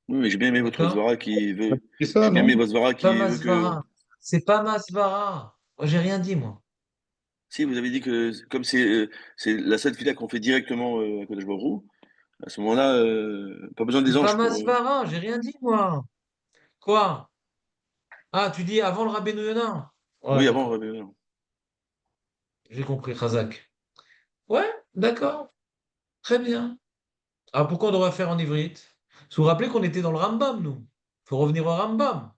Speaker 4: Oui, mais j'ai bien aimé votre
Speaker 2: D'accord?
Speaker 4: Svara qui veut.
Speaker 5: C'est ça,
Speaker 4: J'ai bien aimé
Speaker 5: non?
Speaker 4: votre Svara
Speaker 2: Pas
Speaker 4: qui veut que.
Speaker 2: Masvara. C'est pas Masvara. Moi, j'ai rien dit, moi.
Speaker 4: Si, vous avez dit que comme c'est la seule fila qu'on fait directement à Kodesh Baruch Hu, à ce moment-là, pas besoin des
Speaker 2: C'est pas
Speaker 4: anges pour.
Speaker 2: Masvara, j'ai rien dit, moi. Quoi? Ah, tu dis avant le Rabbeinu Yonah? Ouais,
Speaker 4: Oui, avant.
Speaker 2: d'accord. J'ai compris, Khazak. Ouais, d'accord. Très bien. Ah, pourquoi on devrait faire en ivrite? Vous vous rappelez qu'on était dans le Rambam, nous. Il faut revenir au Rambam.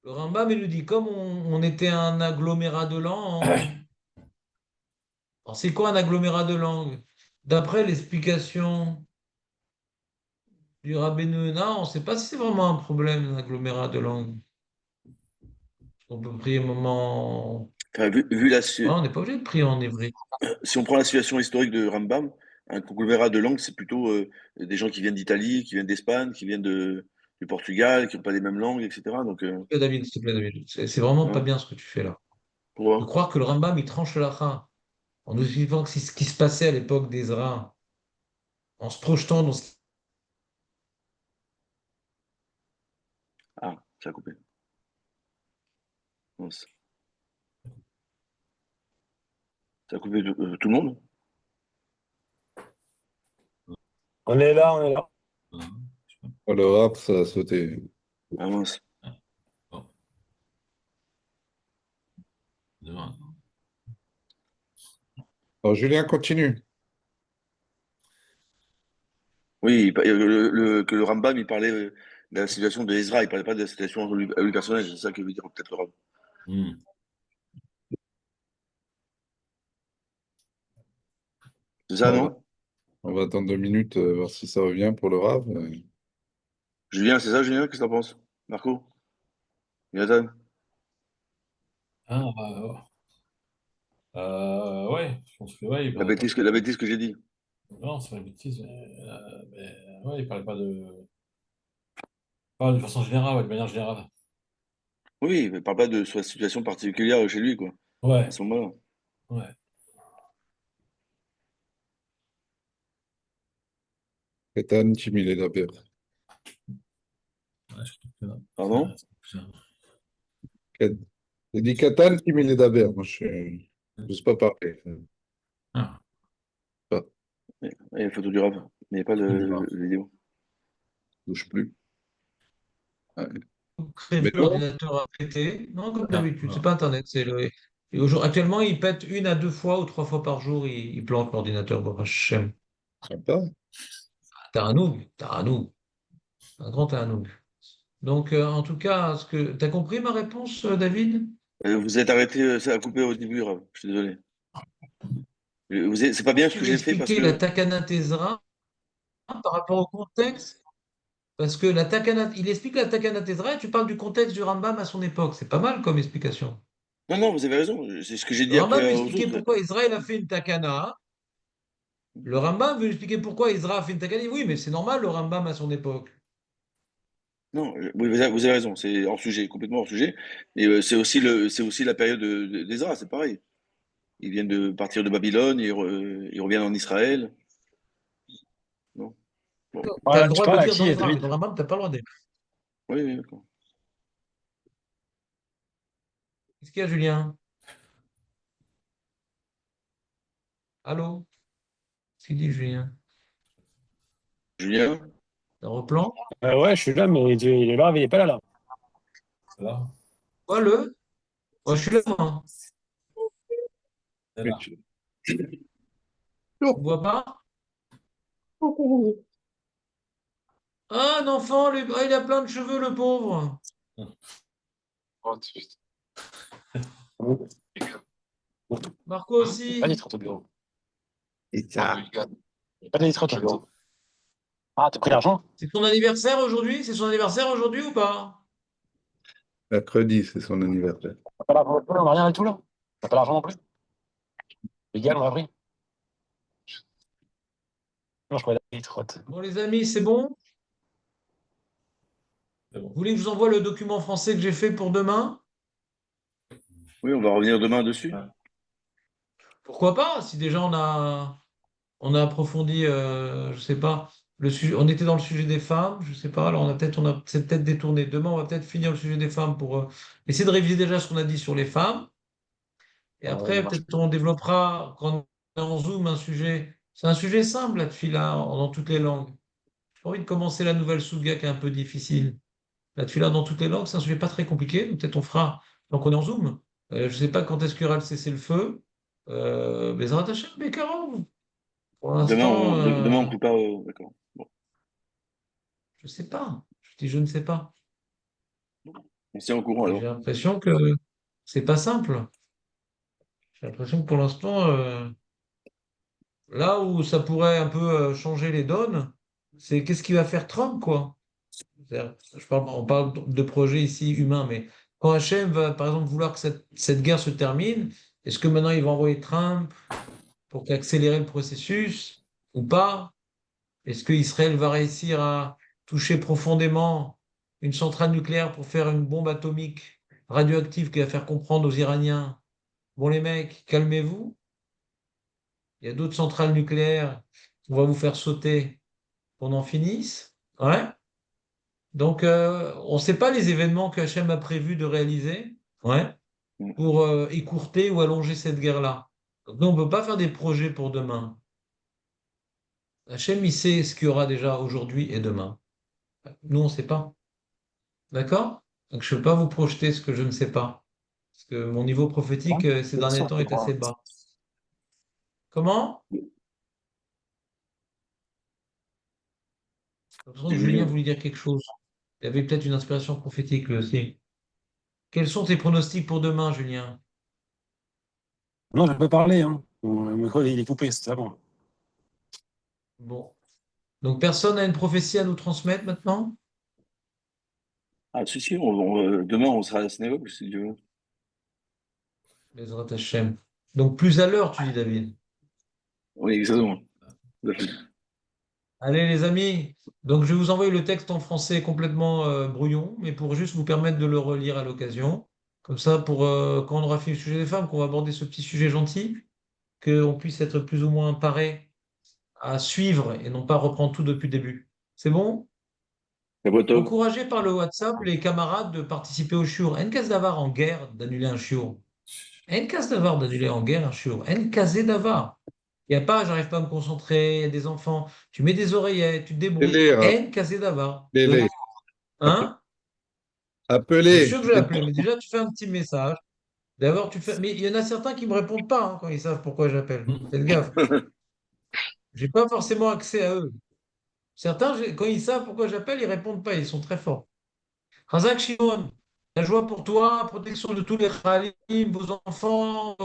Speaker 2: Le Rambam, il nous dit, comme on était un agglomérat de langues. Alors, c'est quoi un agglomérat de langues? D'après l'explication du Rabbeinu Yonah, on ne sait pas si c'est vraiment un problème, un agglomérat de langues. On peut prier un moment.
Speaker 4: Enfin,
Speaker 2: Ouais, on n'est pas obligé de prier en hébreu.
Speaker 4: si on prend la situation historique de Rambam, un conglomérat de langues, c'est plutôt des gens qui viennent d'Italie, qui viennent d'Espagne, qui viennent du Portugal, qui n'ont pas les mêmes langues, etc. Donc,
Speaker 2: David, s'il te plaît, David. C'est vraiment pas
Speaker 4: hein,
Speaker 2: bien ce que tu fais là. De
Speaker 4: pourquoi?
Speaker 2: croire que le Rambam, il tranche la halakha en nous expliquant que c'est ce qui se passait à l'époque d'Ezra, en se projetant dans ce.
Speaker 4: Ah, ça a coupé. Mince. Ça a coupé tout le monde?
Speaker 1: On est là, on est là.
Speaker 5: Oh, le rap, ça a sauté.
Speaker 4: Ah mince.
Speaker 3: Bon, demain.
Speaker 5: Alors, Julien, continue.
Speaker 4: Oui, que le Rambam, il parlait de la situation de Ezra, il parlait pas de la situation à lui personnelle, c'est ça que veut dire peut-être le Rambam.
Speaker 3: Hmm.
Speaker 4: C'est ça,
Speaker 5: Bon,
Speaker 4: non?
Speaker 5: on va attendre 2 minutes, voir si ça revient pour le rap.
Speaker 4: Julien, c'est ça, Julien? Qu'est-ce que t'en penses? Marco? Jonathan?
Speaker 3: Ah, ouais, je pense que ouais, il parlait pas de.
Speaker 4: La bêtise que j'ai dit.
Speaker 3: Non, c'est pas une bêtise, ouais, il parlait pas de. Pas de façon générale, ouais, de manière générale.
Speaker 4: Oui, mais parle pas de sa situation particulière chez lui, quoi, à
Speaker 3: Ouais,
Speaker 4: ce moment-là.
Speaker 3: ouais.
Speaker 5: Ethan, Jimmy Ledaber.
Speaker 3: Ouais, je trouve que non.
Speaker 4: Pardon?
Speaker 5: J'ai dit Katan, Jimmy Ledaber. Moi, je n'ose pas parler.
Speaker 3: Ah,
Speaker 5: Pas,
Speaker 4: Il y a une photo du rap, mais il n'y a pas
Speaker 3: faut du rap.
Speaker 4: de vidéo.
Speaker 5: bouge plus. Ouais.
Speaker 2: Prévu
Speaker 5: Mais non,
Speaker 2: l'ordinateur à péter. Non, comme
Speaker 3: Ah,
Speaker 2: d'habitude, c'est
Speaker 3: voilà.
Speaker 2: pas Internet. Actuellement, il pète 1 à 2 fois ou 3 fois par jour, il plante l'ordinateur. Baruch Hashem.
Speaker 5: sympa.
Speaker 2: T'as un grand Tanoug. Donc, en tout cas, t'as compris ma réponse, David?
Speaker 4: Vous êtes arrêté, ça a coupé au début, rap. Je suis désolé. C'est pas bien ce
Speaker 2: Tu
Speaker 4: que
Speaker 2: veux
Speaker 4: j'ai fait parce
Speaker 2: expliquer la
Speaker 4: que.
Speaker 2: Takana Tezra par rapport au contexte? Parce que il explique la Takana Tezra et tu parles du contexte du Rambam à son époque. C'est pas mal comme explication.
Speaker 4: Non, non, vous avez raison. C'est ce que j'ai
Speaker 2: Le
Speaker 4: dit après
Speaker 2: Rambam veut
Speaker 4: aux
Speaker 2: expliquer
Speaker 4: autres.
Speaker 2: pourquoi Israël a fait une Takana. Le Rambam veut expliquer pourquoi Israël a fait une Takana. Oui, mais c'est normal, le Rambam à son époque.
Speaker 4: Non, oui, vous avez raison. C'est hors sujet, complètement hors sujet. Et c'est aussi la période d'Ezra, c'est pareil. Ils viennent de partir de Babylone, ils reviennent en Israël. Non? Bon.
Speaker 2: Tu as
Speaker 1: Ouais,
Speaker 2: le
Speaker 1: tu
Speaker 2: droit de
Speaker 1: parles
Speaker 2: le
Speaker 1: à
Speaker 2: dire dans
Speaker 1: qui,
Speaker 2: Ezra, mais
Speaker 1: David?
Speaker 2: dans le Rambam, tu n'as pas le droit de dire.
Speaker 4: Oui, oui, d'accord.
Speaker 2: Qu'est-ce qu'il y a, Julien? Allô? Qu'est-ce qu'il dit, Julien?
Speaker 4: Julien?
Speaker 2: Un replan?
Speaker 1: Ouais, je suis là, mais il est là, mais il n'est pas là, là.
Speaker 3: C'est là?
Speaker 2: Quoi, le? Moi, je suis là, moi.
Speaker 3: C'est là.
Speaker 2: Tu ne vois pas? Ah, un enfant, ah, il a plein de cheveux, le pauvre. Marco aussi.
Speaker 1: Pas d'être au bureau. Et ça. Pas d'être au bureau. Ah, t'as pris l'argent?
Speaker 2: C'est son anniversaire aujourd'hui? C'est son anniversaire aujourd'hui ou pas?
Speaker 5: Mercredi, c'est son anniversaire.
Speaker 1: T'as pas l'argent non plus, on n'a rien du tout, là? T'as pas l'argent non plus? Légal, on l'a pris. Non, je crois qu'il a trop.
Speaker 2: Bon, les amis, c'est bon?
Speaker 3: C'est bon.
Speaker 2: Vous voulez que je vous envoie le document français que j'ai fait pour demain?
Speaker 4: Oui, on va revenir demain dessus.
Speaker 3: Ouais.
Speaker 2: Pourquoi pas? Si déjà on a approfondi, je sais pas, le sujet, on était dans le sujet des femmes, je sais pas, alors c'est peut-être détourné. Demain, on va peut-être finir le sujet des femmes pour essayer de réviser déjà ce qu'on a dit sur les femmes. Et après, peut-être on développera, quand on est en Zoom, un sujet. C'est un sujet simple, la tefila, dans toutes les langues. J'ai pas envie de commencer la nouvelle Souga qui est un peu difficile. La tefila dans toutes les langues, c'est un sujet pas très compliqué. Donc peut-être on fera, donc on est en Zoom. Je sais pas quand est-ce qu'il y aura le cessez-le-feu. Bezrat Hashem, Bekarov. Pour l'instant,
Speaker 4: Demain, on ne peut pas. D'accord. Bon,
Speaker 2: je sais pas. Je dis je ne sais pas.
Speaker 4: on se tient au courant
Speaker 2: Et
Speaker 4: alors.
Speaker 2: j'ai l'impression que c'est pas simple. J'ai l'impression que pour l'instant, là où ça pourrait un peu changer les donnes, c'est qu'est-ce qu'il va faire Trump, quoi. On parle de projets ici humains, mais quand Hachem va, par exemple, vouloir que cette guerre se termine, est-ce que maintenant il va envoyer Trump pour accélérer le processus ou pas? Est-ce qu'Israël va réussir à toucher profondément une centrale nucléaire pour faire une bombe atomique radioactive qui va faire comprendre aux Iraniens, bon les mecs, calmez-vous, il y a d'autres centrales nucléaires, on va vous faire sauter qu'on en finisse. Ouais. Donc, on ne sait pas les événements que Hachem a prévu de réaliser, ouais,
Speaker 4: Mm.
Speaker 2: pour écourter ou allonger cette guerre-là. Donc, nous, on ne peut pas faire des projets pour demain. Hachem, il sait ce qu'il y aura déjà aujourd'hui et demain. Nous, on ne sait pas. D'accord? Donc, je ne peux pas vous projeter ce que je ne sais pas. Parce que mon niveau prophétique, ces derniers temps, est assez bas. Comment? J'ai l'impression que Julien voulait dire quelque chose. Il avait peut-être une inspiration prophétique, lui aussi. Quels sont tes pronostics pour demain, Julien?
Speaker 1: Non, je peux parler, hein. Mon micro, il est coupé, c'est bon.
Speaker 2: Bon. Donc, personne n'a une prophétie à nous transmettre maintenant?
Speaker 4: Ah, si, demain, on sera à la synagogue, si Dieu veut.
Speaker 2: Bezrat Hashem. Donc, plus à l'heure, tu dis, David.
Speaker 4: Oui, exactement. Tout à fait.
Speaker 2: Allez, les amis. Donc, je vais vous envoyer le texte en français complètement brouillon, mais pour juste vous permettre de le relire à l'occasion. Comme ça, pour quand on aura fait le sujet des femmes, qu'on va aborder ce petit sujet gentil, qu'on puisse être plus ou moins paré à suivre et non pas reprendre tout depuis le début. C'est bon?
Speaker 4: La boîte top.
Speaker 2: Encouragez par le WhatsApp les camarades de participer au shiur. En cas d'avoir en guerre d'annuler un shiur. En cas d'avoir d'annuler en guerre un shiur. En cas d'avoir. Il n'y a pas, j'arrive pas à me concentrer, il y a des enfants. Tu mets des oreillettes, tu te débrouilles.
Speaker 5: Appelez,
Speaker 2: En cas d'avoir.
Speaker 5: appelez,
Speaker 2: Hein? Bien
Speaker 5: appelez.
Speaker 2: sûr que je vais appeler, mais déjà tu fais un petit message. D'abord, tu fais. Mais il y en a certains qui ne me répondent pas hein, quand ils savent pourquoi j'appelle. Faites gaffe. Je n'ai pas forcément accès à eux. Certains, quand ils savent pourquoi j'appelle, ils ne répondent pas, ils sont très forts. Razak Shimon, la joie pour toi, protection de tous les Khalim, vos enfants,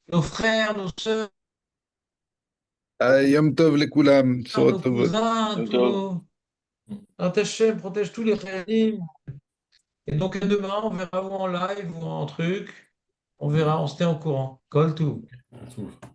Speaker 2: nos frères, nos sœurs,
Speaker 5: Yom Tov לכולם,
Speaker 2: nos
Speaker 5: בשורות טובות.
Speaker 2: cousins, tous nos. Hachem protège tous les Khalim. Et donc demain, on verra ou en live ou en truc. On verra, on se tient au courant. Call to.
Speaker 3: Tout.